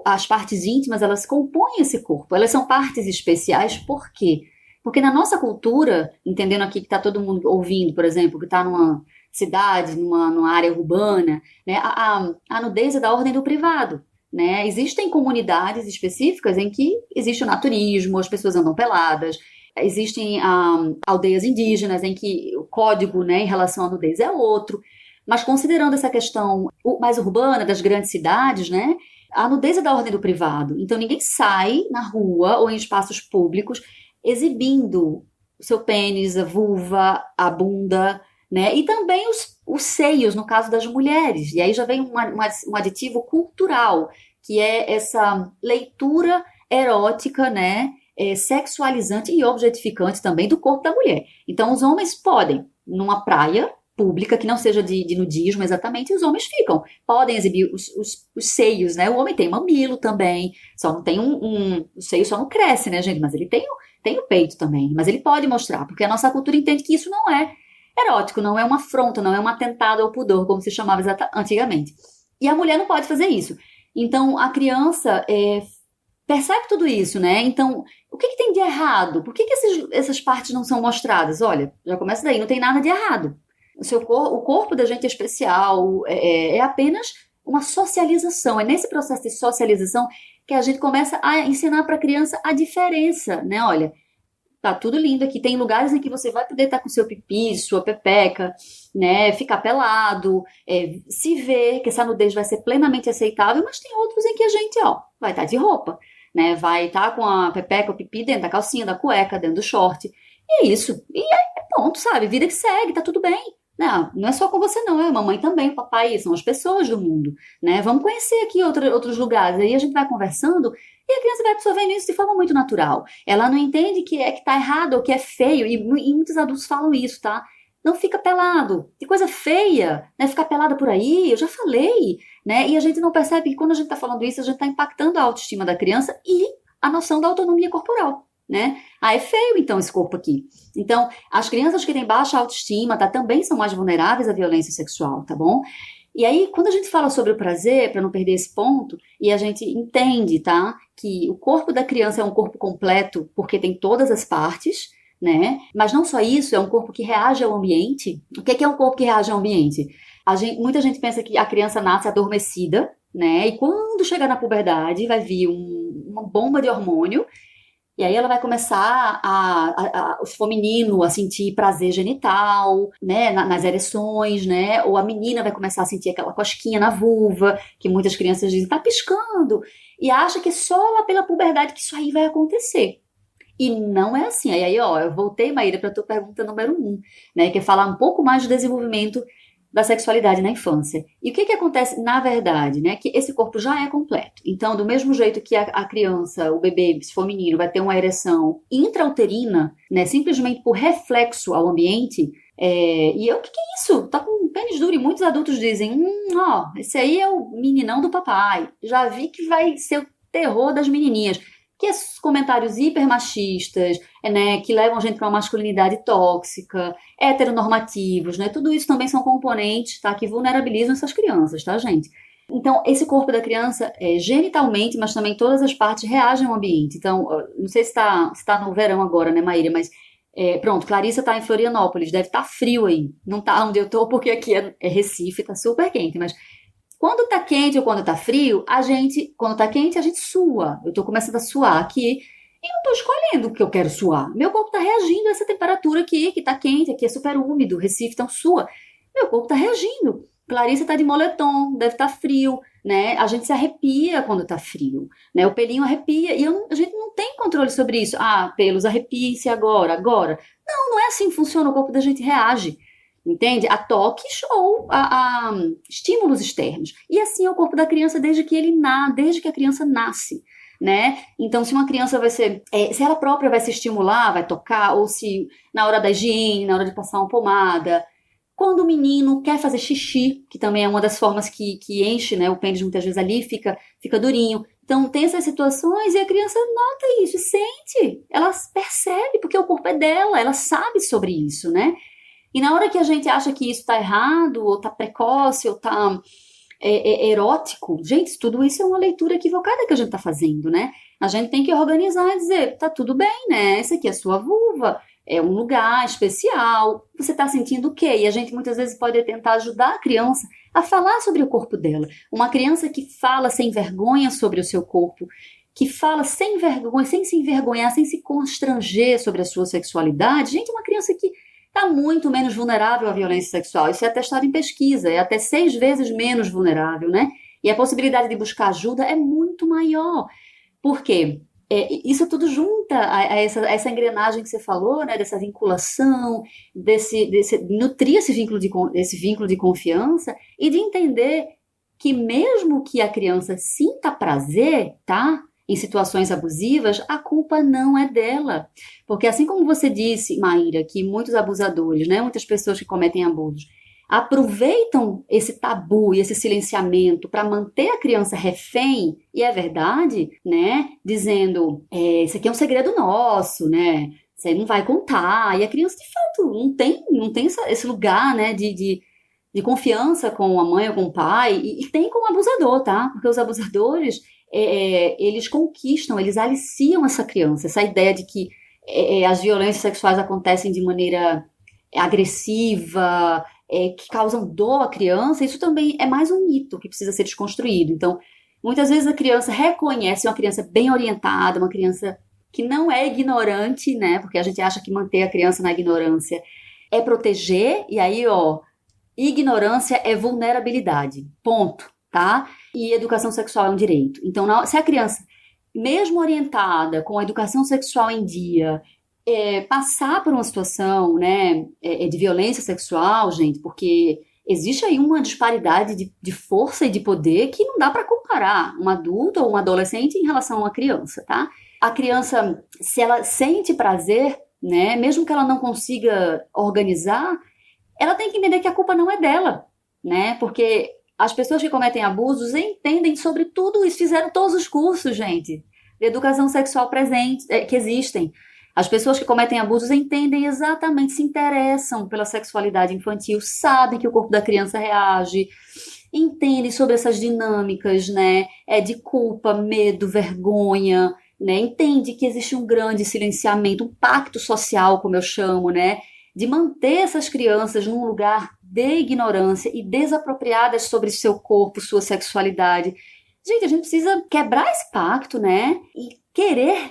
As partes íntimas, elas compõem esse corpo, elas são partes especiais, por quê? Porque na nossa cultura, entendendo aqui que está todo mundo ouvindo, por exemplo, que está numa cidade, numa área urbana, né, a nudez é da ordem do privado, né? Existem comunidades específicas em que existe o naturismo, as pessoas andam peladas, existem aldeias indígenas em que o código, né, em relação à nudez é outro, mas considerando essa questão mais urbana das grandes cidades, né, a nudez é da ordem do privado, então ninguém sai na rua ou em espaços públicos exibindo o seu pênis, a vulva, a bunda, né? E também os seios, no caso das mulheres. E aí já vem um aditivo cultural, que é essa leitura erótica, né? Sexualizante e objetificante também do corpo da mulher. Então os homens podem, numa praia pública, que não seja de nudismo exatamente, os homens podem exibir os seios, né? O homem tem mamilo também, só não tem o seio só não cresce, né, gente? Mas ele tem o peito também, mas ele pode mostrar, porque a nossa cultura entende que isso não é erótico, não é uma afronta, não é um atentado ao pudor, como se chamava antigamente. E a mulher não pode fazer isso. Então, a criança percebe tudo isso, né? Então, o que tem de errado? Por que essas partes não são mostradas? Olha, já começa daí, não tem nada de errado. O corpo da gente é especial, é apenas uma socialização. É nesse processo de socialização que a gente começa a ensinar para a criança a diferença, né? Olha, tá tudo lindo aqui. Tem lugares em que você vai poder estar com seu pipi, sua pepeca, né? Ficar pelado, se ver que essa nudez vai ser plenamente aceitável, mas tem outros em que a gente, vai estar de roupa, né? Vai estar com a pepeca, o pipi dentro da calcinha, da cueca, dentro do short. E é isso. E ponto, sabe? Vida que segue, tá tudo bem. Não é só com você não, é a mamãe também, o papai, são as pessoas do mundo, né? Vamos conhecer aqui outros lugares. Aí a gente vai conversando e a criança vai absorvendo isso de forma muito natural. Ela não entende que tá errado ou que é feio, e muitos adultos falam isso, tá? Não fica pelado, que coisa feia, né? Ficar pelada por aí, eu já falei, né? E a gente não percebe que quando a gente tá falando isso, a gente tá impactando a autoestima da criança e a noção da autonomia corporal, né? É feio então esse corpo aqui. Então, as crianças que têm baixa autoestima, tá, também são mais vulneráveis à violência sexual, tá bom? E aí, quando a gente fala sobre o prazer, para não perder esse ponto, e a gente entende, tá, que o corpo da criança é um corpo completo porque tem todas as partes, né? Mas não só isso, é um corpo que reage ao ambiente. O que é um corpo que reage ao ambiente? Muita gente pensa que a criança nasce adormecida, né? E quando chegar na puberdade, vai vir uma bomba de hormônio. E aí ela vai começar se for menino, a sentir prazer genital, né, nas ereções, né, ou a menina vai começar a sentir aquela cosquinha na vulva, que muitas crianças dizem, tá piscando, e acha que só lá pela puberdade que isso aí vai acontecer. E não é assim. Aí, ó, eu voltei, Maíra, para a tua pergunta número 1, né, que é falar um pouco mais do desenvolvimento da sexualidade na infância. E o que acontece na verdade, né? Que esse corpo já é completo. Então, do mesmo jeito que a criança, o bebê, se for menino, vai ter uma ereção intrauterina, né? Simplesmente por reflexo ao ambiente. O que é isso? Tá com pênis duro. E muitos adultos dizem, ó, esse aí é o meninão do papai. Já vi que vai ser o terror das menininhas. Que esses comentários hipermachistas, né, que levam a gente para uma masculinidade tóxica, heteronormativos, né, tudo isso também são componentes, tá, que vulnerabilizam essas crianças, tá, gente? Então, esse corpo da criança, genitalmente, mas também todas as partes reagem ao ambiente. Então, não sei se tá no verão agora, né, Maíra, mas pronto, Clarissa tá em Florianópolis, deve estar frio aí. Não tá onde eu tô, porque aqui é Recife, tá super quente, mas quando tá quente ou quando tá frio, quando tá quente, a gente sua. Eu tô começando a suar aqui e não tô escolhendo o que eu quero suar. Meu corpo tá reagindo a essa temperatura aqui, que tá quente, aqui é super úmido, Recife, então sua. Meu corpo tá reagindo. Clarissa tá de moletom, deve estar frio, né? A gente se arrepia quando tá frio, né? O pelinho arrepia e a gente não tem controle sobre isso. Ah, pelos, arrepie-se agora. Não é assim que funciona, o corpo da gente reage. Entende? A toques ou a estímulos externos. E assim é o corpo da criança desde que a criança nasce, né? Então, se uma criança se ela própria vai se estimular, vai tocar, ou se na hora da higiene, na hora de passar uma pomada, quando o menino quer fazer xixi, que também é uma das formas que enche, né? O pênis muitas vezes ali fica durinho. Então, tem essas situações e a criança nota isso, sente, ela percebe, porque o corpo é dela, ela sabe sobre isso, né? E na hora que a gente acha que isso está errado, ou está precoce, ou está erótico, gente, tudo isso é uma leitura equivocada que a gente está fazendo, né? A gente tem que organizar e dizer, tá tudo bem, né? Essa aqui é a sua vulva, é um lugar especial, você está sentindo o quê? E a gente muitas vezes pode tentar ajudar a criança a falar sobre o corpo dela. Uma criança que fala sem vergonha sobre o seu corpo, que fala sem vergonha, sem se envergonhar, sem se constranger sobre a sua sexualidade, gente, uma criança que está muito menos vulnerável à violência sexual. Isso é atestado em pesquisa, é até 6 vezes menos vulnerável, né? E a possibilidade de buscar ajuda é muito maior. Por quê? Isso tudo junta a essa engrenagem que você falou, né? Dessa vinculação, nutrir esse vínculo de confiança e de entender que mesmo que a criança sinta prazer, tá? Em situações abusivas, a culpa não é dela. Porque assim como você disse, Maíra, que muitos abusadores, né, muitas pessoas que cometem abusos, aproveitam esse tabu e esse silenciamento para manter a criança refém, e é verdade, né, dizendo, isso aqui é um segredo nosso, né, você não vai contar, e a criança de fato não tem esse lugar, né, de confiança com a mãe ou com o pai, e tem com o abusador, tá, porque os abusadores eles conquistam, eles aliciam essa criança, essa ideia de que as violências sexuais acontecem de maneira agressiva, que causam dor à criança. Isso também é mais um mito que precisa ser desconstruído. Então, muitas vezes a criança reconhece uma criança bem orientada, uma criança que não é ignorante, né? Porque a gente acha que manter a criança na ignorância é proteger, e aí, ignorância é vulnerabilidade, ponto, tá? E educação sexual é um direito. Então, se a criança, mesmo orientada, com a educação sexual em dia, passar por uma situação, né, de violência sexual, gente, porque existe aí uma disparidade de força e de poder que não dá para comparar um adulto ou um adolescente em relação a uma criança, tá? A criança, se ela sente prazer, né, mesmo que ela não consiga organizar, ela tem que entender que a culpa não é dela, né? Porque as pessoas que cometem abusos entendem sobre tudo isso, fizeram todos os cursos, gente, de educação sexual presente, que existem. As pessoas que cometem abusos entendem exatamente, se interessam pela sexualidade infantil, sabem que o corpo da criança reage, entendem sobre essas dinâmicas, né, de culpa, medo, vergonha, né, entende que existe um grande silenciamento, um pacto social, como eu chamo, né, de manter essas crianças num lugar de ignorância e desapropriadas sobre seu corpo, sua sexualidade. Gente, a gente precisa quebrar esse pacto, né, e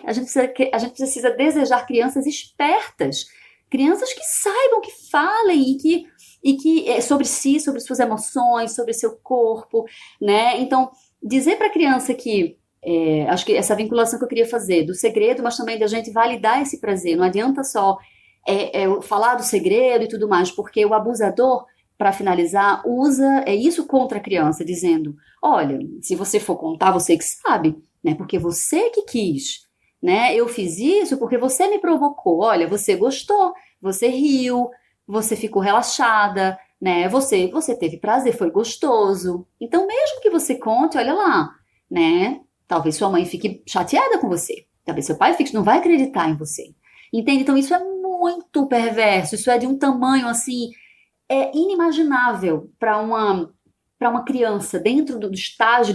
a gente precisa desejar crianças espertas, crianças que saibam, que falem e que sobre si, sobre suas emoções, sobre seu corpo, né? Então, dizer para a criança que, acho que essa vinculação que eu queria fazer, do segredo, mas também da gente validar esse prazer, não adianta só falar do segredo e tudo mais, porque o abusador, para finalizar, usa isso contra a criança, dizendo, olha, se você for contar, você que sabe, né? Porque você que quis, né? Eu fiz isso porque você me provocou. Olha, você gostou, você riu, você ficou relaxada, né? Você teve prazer, foi gostoso. Então, mesmo que você conte, olha lá, né? Talvez sua mãe fique chateada com você. Talvez seu pai não vai acreditar em você. Entende? Então, isso é muito perverso. Isso é de um tamanho, assim, inimaginável para uma criança, dentro do estágio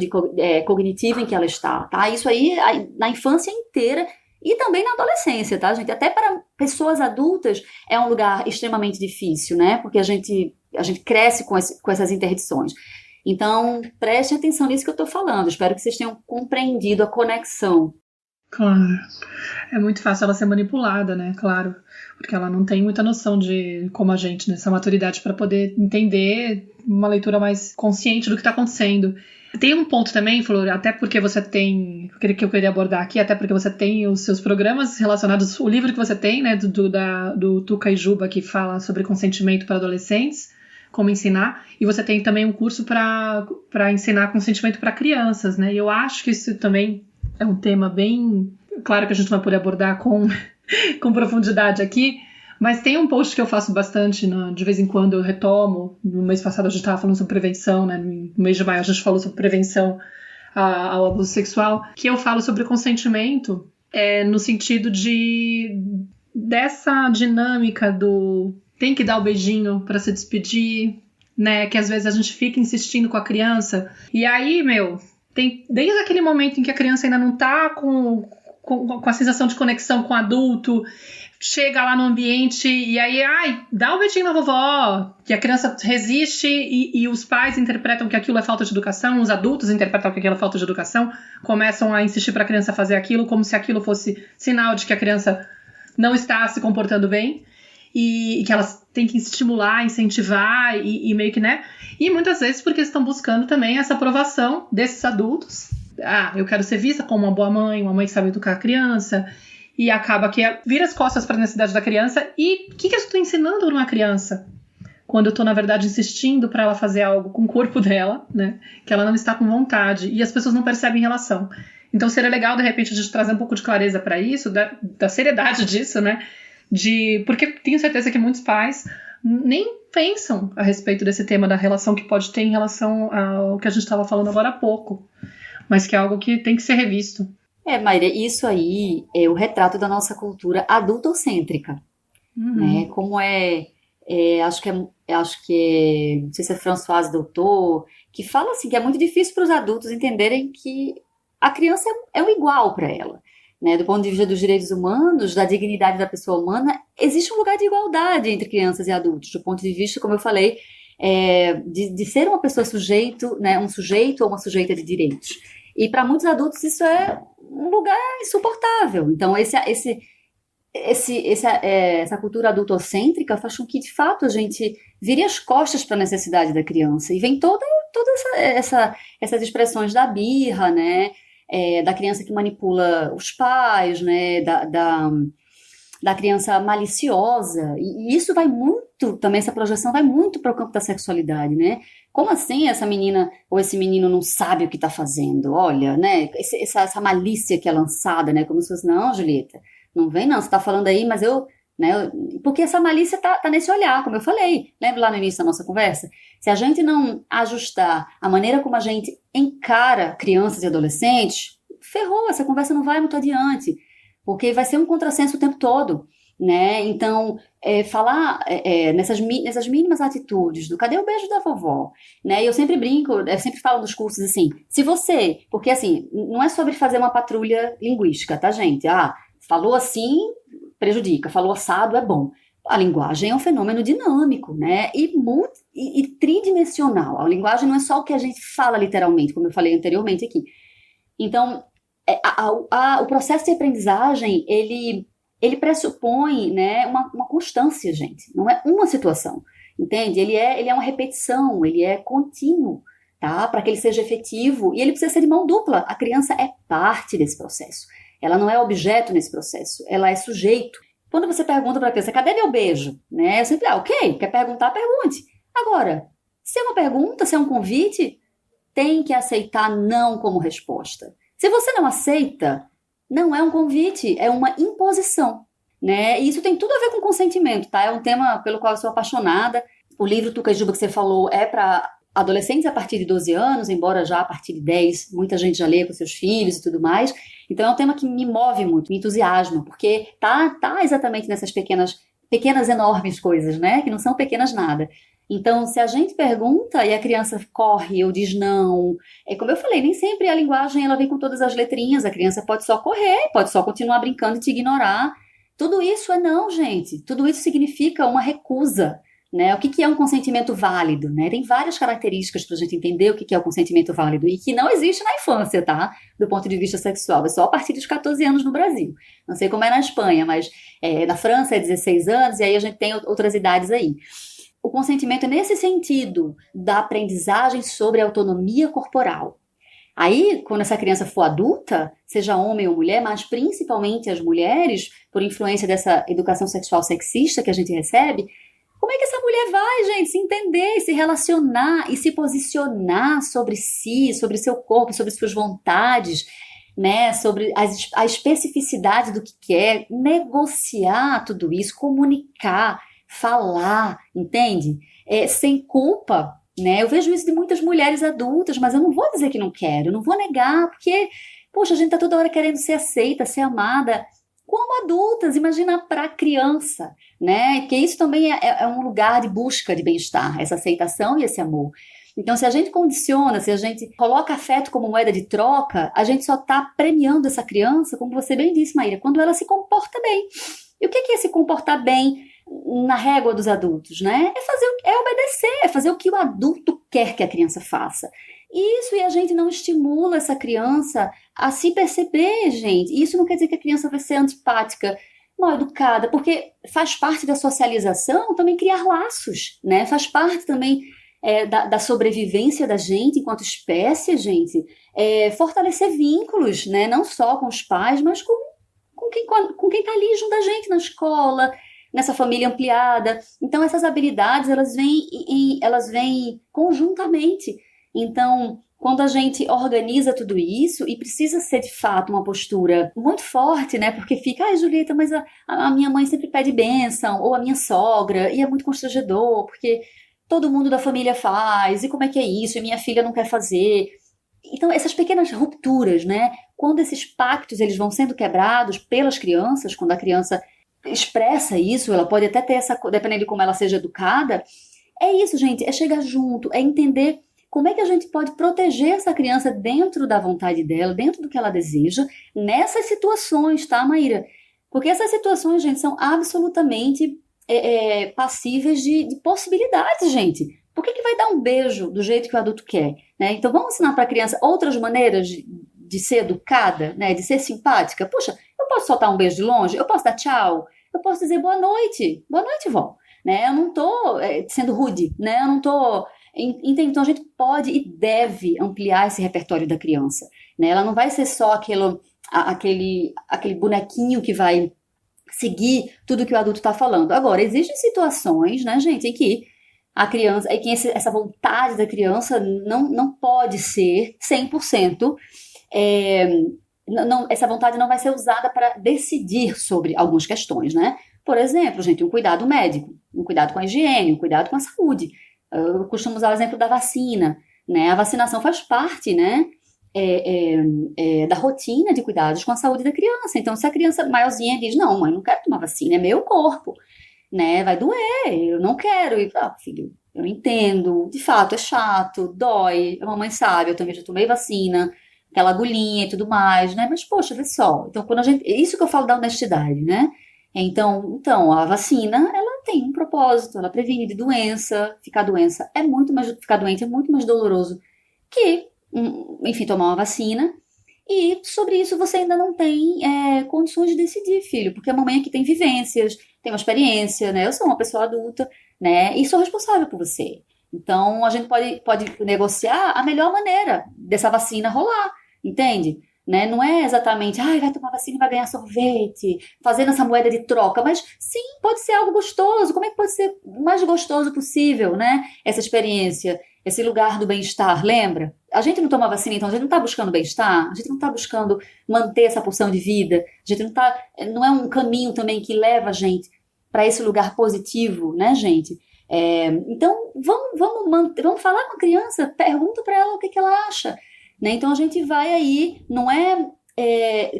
cognitivo em que ela está, tá? Isso aí na infância inteira e também na adolescência, tá, gente? Até para pessoas adultas é um lugar extremamente difícil, né? Porque a gente cresce com essas interdições. Então, preste atenção nisso que eu estou falando. Espero que vocês tenham compreendido a conexão. Claro. É muito fácil ela ser manipulada, né? Claro. Porque ela não tem muita noção de, como a gente, nessa maturidade para poder entender uma leitura mais consciente do que está acontecendo. Tem um ponto também, Flor, até porque você tem, que eu queria abordar aqui, até porque você tem os seus programas relacionados, o livro que você tem, né, do Tuca e Juba, que fala sobre consentimento para adolescentes, como ensinar, e você tem também um curso para ensinar consentimento para crianças, né, e eu acho que isso também é um tema bem, claro que a gente não vai poder abordar com profundidade aqui, mas tem um post que eu faço bastante, de vez em quando eu retomo. No mês passado a gente estava falando sobre prevenção, né? No mês de maio a gente falou sobre prevenção ao abuso sexual, que eu falo sobre consentimento no sentido dessa dinâmica do tem que dar o beijinho para se despedir, né? Que às vezes a gente fica insistindo com a criança, e aí, tem desde aquele momento em que a criança ainda não está com a sensação de conexão com o adulto, chega lá no ambiente e aí, dá um beijinho na vovó, que a criança resiste e os pais interpretam que aquilo é falta de educação, os adultos interpretam que aquilo é falta de educação, começam a insistir para a criança fazer aquilo como se aquilo fosse sinal de que a criança não está se comportando bem e que elas têm que estimular, incentivar e meio que, né? E muitas vezes porque estão buscando também essa aprovação desses adultos. Eu quero ser vista como uma boa mãe, uma mãe que sabe educar a criança, e acaba que vira as costas para a necessidade da criança. E o que eu estou ensinando para uma criança? Quando eu estou, na verdade, insistindo para ela fazer algo com o corpo dela, né? Que ela não está com vontade, e as pessoas não percebem relação. Então seria legal, de repente, a gente trazer um pouco de clareza para isso, da seriedade disso, né? Porque tenho certeza que muitos pais nem pensam a respeito desse tema da relação que pode ter em relação ao que a gente estava falando agora há pouco, mas que é algo que tem que ser revisto. Mayra, isso aí é o retrato da nossa cultura adultocêntrica, né? Como acho que não sei se é Françoise Doutor, que fala assim, que é muito difícil para os adultos entenderem que a criança é um igual para ela, né? Do ponto de vista dos direitos humanos, da dignidade da pessoa humana, existe um lugar de igualdade entre crianças e adultos, do ponto de vista, como eu falei, de ser uma pessoa sujeito, né? Um sujeito ou uma sujeita de direitos. E para muitos adultos isso é um lugar insuportável. Então essa cultura adultocêntrica faz com que, de fato, a gente vire as costas para a necessidade da criança. E vem todas essas expressões da birra, né? Da criança que manipula os pais, né? da criança maliciosa, e isso vai muito, também essa projeção vai muito para o campo da sexualidade, né? Como assim essa menina ou esse menino não sabe o que está fazendo? Olha, né? Essa malícia que é lançada, né? Como se fosse, não, Julieta, não vem não, você está falando aí, mas eu, né? Porque essa malícia tá nesse olhar, como eu falei, lembra lá no início da nossa conversa? Se a gente não ajustar a maneira como a gente encara crianças e adolescentes, ferrou, essa conversa não vai muito adiante, porque vai ser um contrassenso o tempo todo, né? Então, falar nessas mínimas atitudes do cadê o beijo da vovó, né? E eu sempre brinco, eu sempre falo nos cursos assim, se você, porque assim, não é sobre fazer uma patrulha linguística, tá, gente? Falou assim, prejudica, falou assado, é bom. A linguagem é um fenômeno dinâmico, né? E tridimensional. A linguagem não é só o que a gente fala literalmente, como eu falei anteriormente aqui. Então, o processo de aprendizagem, ele pressupõe, né, uma constância, gente. Não é uma situação, entende? Ele é uma repetição, ele é contínuo, tá? Para que ele seja efetivo. E ele precisa ser de mão dupla. A criança é parte desse processo. Ela não é objeto nesse processo, ela é sujeito. Quando você pergunta para a criança, cadê meu beijo? Né? Eu sempre, ok, quer perguntar, pergunte. Agora, se é uma pergunta, se é um convite, tem que aceitar não como resposta. Se você não aceita, não é um convite, é uma imposição, né? E isso tem tudo a ver com consentimento, tá? É um tema pelo qual eu sou apaixonada. O livro Tuca e Juba que você falou é para adolescentes a partir de 12 anos, embora já a partir de 10, muita gente já lê com seus filhos e tudo mais. Então é um tema que me move muito, me entusiasma, porque tá exatamente nessas pequenas enormes coisas, né? Que não são pequenas nada. Então, se a gente pergunta e a criança corre ou diz não, como eu falei, nem sempre a linguagem ela vem com todas as letrinhas, a criança pode só correr, pode só continuar brincando e te ignorar. Tudo isso é não, gente. Tudo isso significa uma recusa, né? O que é um consentimento válido, né? Tem várias características para a gente entender o que é o consentimento válido e que não existe na infância, tá? Do ponto de vista sexual, é só a partir dos 14 anos no Brasil. Não sei como é na Espanha, mas na França é 16 anos e aí a gente tem outras idades aí. O consentimento é nesse sentido da aprendizagem sobre a autonomia corporal. Aí, quando essa criança for adulta, seja homem ou mulher, mas principalmente as mulheres, por influência dessa educação sexual sexista que a gente recebe, como é que essa mulher vai, gente, se entender, se relacionar e se posicionar sobre si, sobre seu corpo, sobre suas vontades, né, sobre a especificidade do que quer, negociar tudo isso, comunicar, falar, entende? Sem culpa, né? Eu vejo isso de muitas mulheres adultas, mas eu não vou dizer que não quero, eu não vou negar, porque, poxa, a gente tá toda hora querendo ser aceita, ser amada, como adultas, imagina para criança, né? Porque isso também é um lugar de busca de bem-estar, essa aceitação e esse amor. Então, se a gente condiciona, se a gente coloca afeto como moeda de troca, a gente só está premiando essa criança, como você bem disse, Maíra, quando ela se comporta bem. E o que é se comportar bem na régua dos adultos, né? É obedecer, é fazer o que o adulto quer que a criança faça. Isso, e a gente não estimula essa criança a se perceber, gente. Isso não quer dizer que a criança vai ser antipática, mal educada, porque faz parte da socialização também criar laços, né? Faz parte também da sobrevivência da gente enquanto espécie, gente. Fortalecer vínculos, né? Não só com os pais, mas com quem está ali junto da gente na escola, nessa família ampliada. Então, essas habilidades, elas vêm conjuntamente. Então, quando a gente organiza tudo isso, e precisa ser, de fato, uma postura muito forte, né? Porque fica, ai, Julieta, mas a minha mãe sempre pede bênção, ou a minha sogra, e é muito constrangedor, porque todo mundo da família faz, e como é que é isso? E minha filha não quer fazer. Então, essas pequenas rupturas, né? Quando esses pactos eles vão sendo quebrados pelas crianças, quando a criança expressa isso, ela pode até ter dependendo de como ela seja educada, é isso, gente, é chegar junto, é entender como é que a gente pode proteger essa criança dentro da vontade dela, dentro do que ela deseja, nessas situações, tá, Maíra? Porque essas situações, gente, são absolutamente passíveis de possibilidades, gente. Por que vai dar um beijo do jeito que o adulto quer? Né? Então, vamos ensinar para a criança outras maneiras de ser educada, né? De ser simpática. Poxa, eu posso soltar um beijo de longe? Eu posso dar tchau? Eu posso dizer boa noite, vó. Né? Eu não estou sendo rude, né? Eu não estou... Então, a gente pode e deve ampliar esse repertório da criança. Né? Ela não vai ser só aquele bonequinho que vai seguir tudo que o adulto está falando. Agora, existem situações, né, gente, em que a criança, em que essa vontade da criança não pode ser 100%, essa vontade não vai ser usada para decidir sobre algumas questões, né? Por exemplo, gente, um cuidado médico, um cuidado com a higiene, um cuidado com a saúde. Eu costumo usar o exemplo da vacina, né? A vacinação faz parte, né, da rotina de cuidados com a saúde da criança. Então, se a criança maiorzinha diz, não, mãe, não quero tomar vacina, é meu corpo, né? Vai doer, eu não quero. E, filho, eu entendo, de fato é chato, dói, a mamãe sabe, eu também já tomei vacina, aquela agulhinha e tudo mais, né? Mas, poxa, vê só. Então, isso que eu falo da honestidade, né? Então, a vacina, ela tem um propósito, ela previne de doença, ficar doente é muito mais doloroso que, enfim, tomar uma vacina. E sobre isso você ainda não tem condições de decidir, filho, porque a mamãe aqui tem vivências, tem uma experiência, né? Eu sou uma pessoa adulta, né? E sou responsável por você. Então, a gente pode negociar a melhor maneira dessa vacina rolar, entende? Né? Não é exatamente, vai tomar vacina e vai ganhar sorvete, fazendo essa moeda de troca, mas sim, pode ser algo gostoso. Como é que pode ser o mais gostoso possível, né? Essa experiência, esse lugar do bem-estar, lembra? A gente não toma vacina, então a gente não está buscando bem-estar, a gente não está buscando manter essa porção de vida, a gente não é um caminho também que leva a gente para esse lugar positivo, né, gente? Então, vamos falar com a criança, pergunta para ela o que ela acha. Né? Então a gente vai aí, não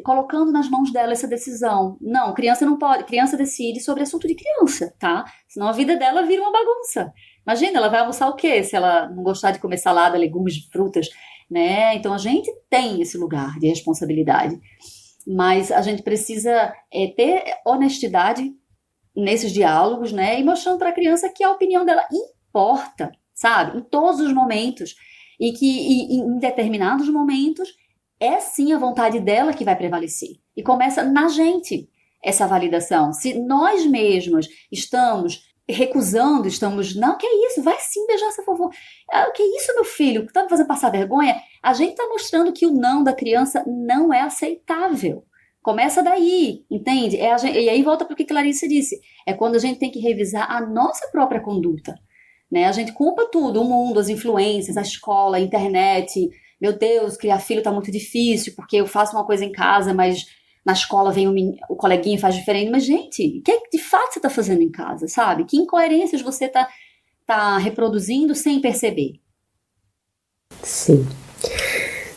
colocando nas mãos dela essa decisão. Não, criança não pode, criança decide sobre assunto de criança, tá? Senão a vida dela vira uma bagunça. Imagina, ela vai almoçar o quê? Se ela não gostar de comer salada, legumes, frutas, né? Então a gente tem esse lugar de responsabilidade. Mas a gente precisa ter honestidade nesses diálogos, né? E mostrando para a criança que a opinião dela importa, sabe? Em todos os momentos. E que em determinados momentos é sim a vontade dela que vai prevalecer. E começa na gente essa validação. Se nós mesmos estamos recusando, não, que é isso? Vai sim beijar essa vovó. Que é isso, meu filho? Tá me fazendo passar vergonha? A gente está mostrando que o não da criança não é aceitável. Começa daí, entende? E aí volta para o que Clarice disse. É quando a gente tem que revisar a nossa própria conduta. Né? A gente culpa tudo, o mundo, as influências, a escola, a internet. Meu Deus, criar filho tá muito difícil, porque eu faço uma coisa em casa, mas na escola vem o coleguinha e faz diferente. Mas, gente, o que de fato você tá fazendo em casa, sabe? Que incoerências você tá reproduzindo sem perceber? Sim.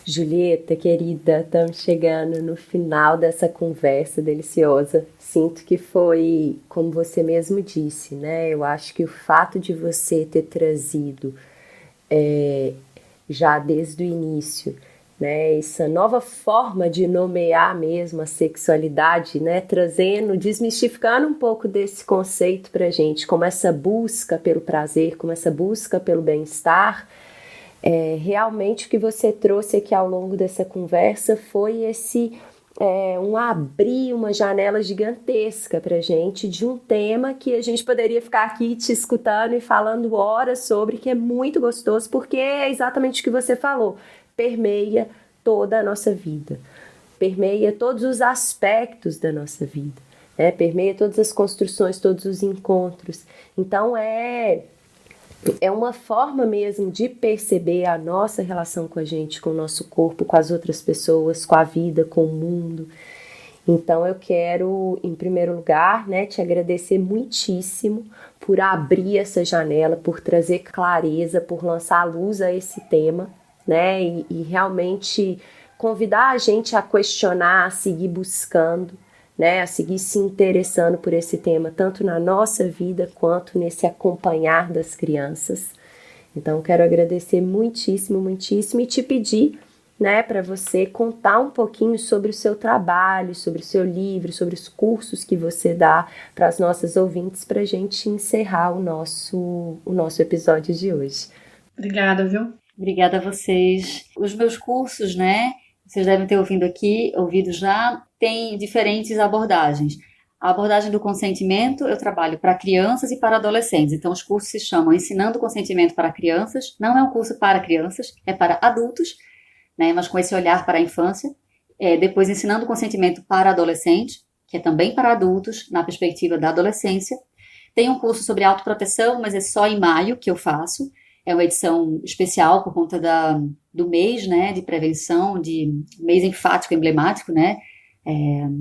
Julieta, querida, estamos chegando no final dessa conversa deliciosa. Sinto que foi, como você mesmo disse, né? Eu acho que o fato de você ter trazido já desde o início, né, essa nova forma de nomear mesmo a sexualidade, né, desmistificando um pouco desse conceito pra gente, como essa busca pelo prazer, como essa busca pelo bem-estar. Realmente o que você trouxe aqui ao longo dessa conversa foi abrir uma janela gigantesca pra gente de um tema que a gente poderia ficar aqui te escutando e falando horas sobre, que é muito gostoso, porque é exatamente o que você falou, permeia toda a nossa vida, permeia todos os aspectos da nossa vida, né? Permeia todas as construções, todos os encontros. Então é uma forma mesmo de perceber a nossa relação com a gente, com o nosso corpo, com as outras pessoas, com a vida, com o mundo. Então eu quero, em primeiro lugar, né, te agradecer muitíssimo por abrir essa janela, por trazer clareza, por lançar luz a esse tema, né, e realmente convidar a gente a questionar, a seguir buscando, né, a seguir se interessando por esse tema, tanto na nossa vida quanto nesse acompanhar das crianças. Então, quero agradecer muitíssimo, muitíssimo e te pedir, né, para você contar um pouquinho sobre o seu trabalho, sobre o seu livro, sobre os cursos que você dá para as nossas ouvintes, para a gente encerrar o nosso episódio de hoje. Obrigada, viu? Obrigada a vocês. Os meus cursos, né, vocês devem ter ouvido já, tem diferentes abordagens. A abordagem do consentimento, eu trabalho para crianças e para adolescentes. Então, os cursos se chamam Ensinando o Consentimento para Crianças. Não é um curso para crianças, é para adultos, né, mas com esse olhar para a infância. Depois, Ensinando o Consentimento para Adolescente, que é também para adultos, na perspectiva da adolescência. Tem um curso sobre autoproteção, mas é só em maio que eu faço. É uma edição especial por conta do mês, né, de prevenção, de mês enfático, emblemático, né,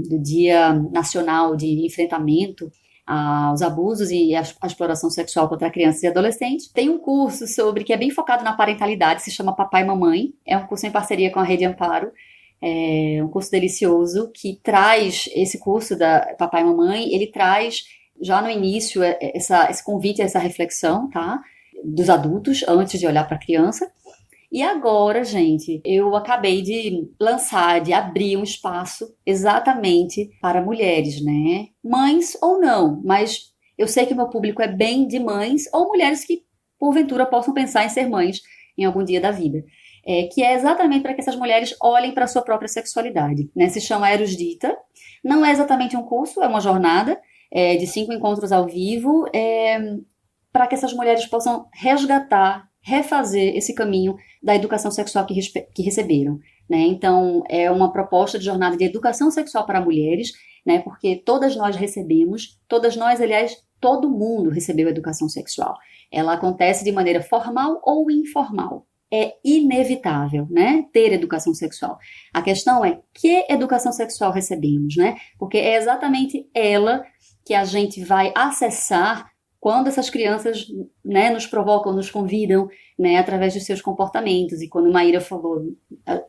do Dia Nacional de Enfrentamento aos abusos e à exploração sexual contra crianças e adolescentes. Tem um curso que é bem focado na parentalidade, se chama Papai e Mamãe. É um curso em parceria com a Rede Amparo. É um curso delicioso que traz, esse curso da Papai e Mamãe, ele traz já no início esse convite, essa reflexão, tá? Dos adultos, antes de olhar para a criança. E agora, gente, eu acabei de lançar, de abrir um espaço exatamente para mulheres, né? Mães ou não, mas eu sei que o meu público é bem de mães ou mulheres que, porventura, possam pensar em ser mães em algum dia da vida. Que é exatamente para que essas mulheres olhem para a sua própria sexualidade, né? Se chama Eros Dita. Não é exatamente um curso, é uma jornada de 5 encontros ao vivo, para que essas mulheres possam resgatar, refazer esse caminho da educação sexual que receberam, né? Então, é uma proposta de jornada de educação sexual para mulheres, né? Porque todas nós recebemos, todas nós, aliás, todo mundo recebeu educação sexual. Ela acontece de maneira formal ou informal. É inevitável, né, ter educação sexual. A questão é que educação sexual recebemos, né? Porque é exatamente ela que a gente vai acessar quando essas crianças, né, nos provocam, nos convidam, né, através dos seus comportamentos. E quando Maíra falou,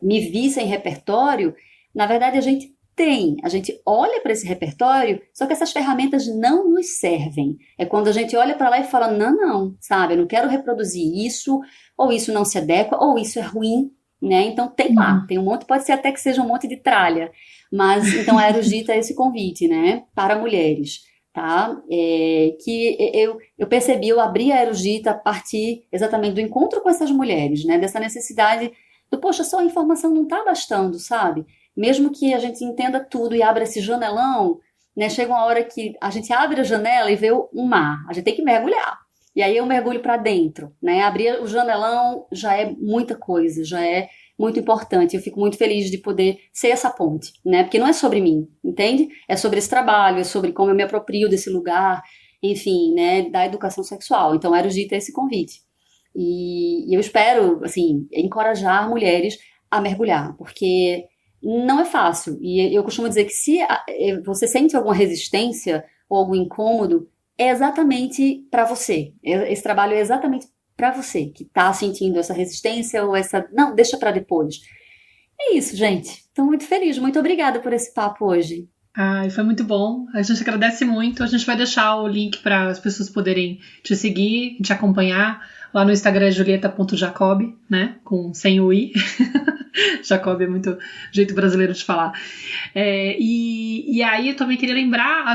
me vi sem repertório, na verdade a gente olha para esse repertório, só que essas ferramentas não nos servem. É quando a gente olha para lá e fala, não, sabe, eu não quero reproduzir isso, ou isso não se adequa, ou isso é ruim, né? Então tem lá, tem um monte, pode ser até que seja um monte de tralha, mas então a Eros Dita é esse convite, né, para mulheres. Tá? Que eu percebi, eu abri a Eros Dita a partir exatamente do encontro com essas mulheres, né? Dessa necessidade poxa, só a informação não está bastando, sabe? Mesmo que a gente entenda tudo e abra esse janelão, né? Chega uma hora que a gente abre a janela e vê um mar, a gente tem que mergulhar. E aí eu mergulho para dentro, né? Abrir o janelão já é muita coisa, já é muito importante. Eu fico muito feliz de poder ser essa ponte, né? Porque não é sobre mim, entende? É sobre esse trabalho, é sobre como eu me aproprio desse lugar, enfim, né? Da educação sexual. Então, Eros Dita esse convite. E eu espero, assim, encorajar mulheres a mergulhar, porque não é fácil. E eu costumo dizer que se você sente alguma resistência ou algum incômodo, é exatamente para você. Esse trabalho é exatamente para você que está sentindo essa resistência ou essa... Não, deixa para depois. É isso, gente. Estou muito feliz. Muito obrigada por esse papo hoje. Foi muito bom. A gente agradece muito. A gente vai deixar o link para as pessoas poderem te seguir, te acompanhar. Lá no Instagram é julieta.jacob, né? Sem o i. Jacob é muito jeito brasileiro de falar. E aí eu também queria lembrar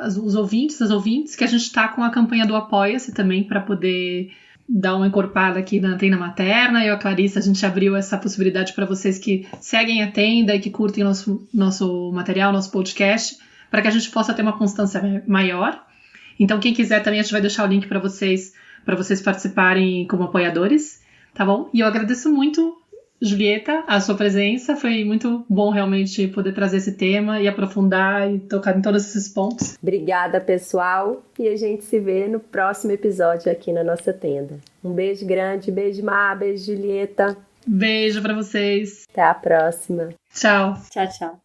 os ouvintes, as ouvintes, que a gente está com a campanha do Apoia-se também para poder dar uma encorpada aqui na Tenda Materna. Eu e a Clarissa, a gente abriu essa possibilidade para vocês que seguem a Tenda e que curtem nosso material, nosso podcast, para que a gente possa ter uma constância maior. Então, quem quiser também, a gente vai deixar o link para vocês participarem como apoiadores, tá bom? E eu agradeço muito, Julieta, a sua presença. Foi muito bom realmente poder trazer esse tema e aprofundar e tocar em todos esses pontos. Obrigada, pessoal, e a gente se vê no próximo episódio aqui na nossa tenda. Um beijo grande, beijo Má, beijo Julieta. Beijo pra vocês. Até a próxima. Tchau. Tchau, tchau.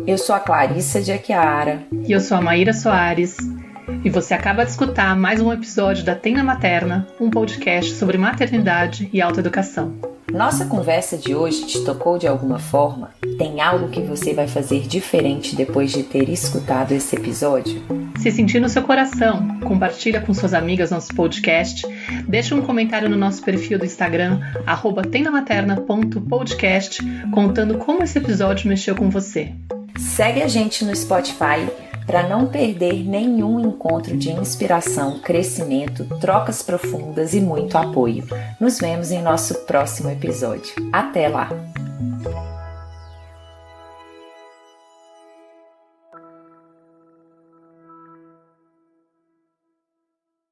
Eu sou a Clarissa de Aquiara. E eu sou a Maíra Soares. E você acaba de escutar mais um episódio da Tenda Materna, um podcast sobre maternidade e autoeducação. Nossa conversa de hoje te tocou de alguma forma? Tem algo que você vai fazer diferente depois de ter escutado esse episódio? Se sentir no seu coração, compartilha com suas amigas nosso podcast, deixa um comentário no nosso perfil do Instagram, @tendamaterna.podcast, contando como esse episódio mexeu com você. Segue a gente no Spotify para não perder nenhum encontro de inspiração, crescimento, trocas profundas e muito apoio. Nos vemos em nosso próximo episódio. Até lá!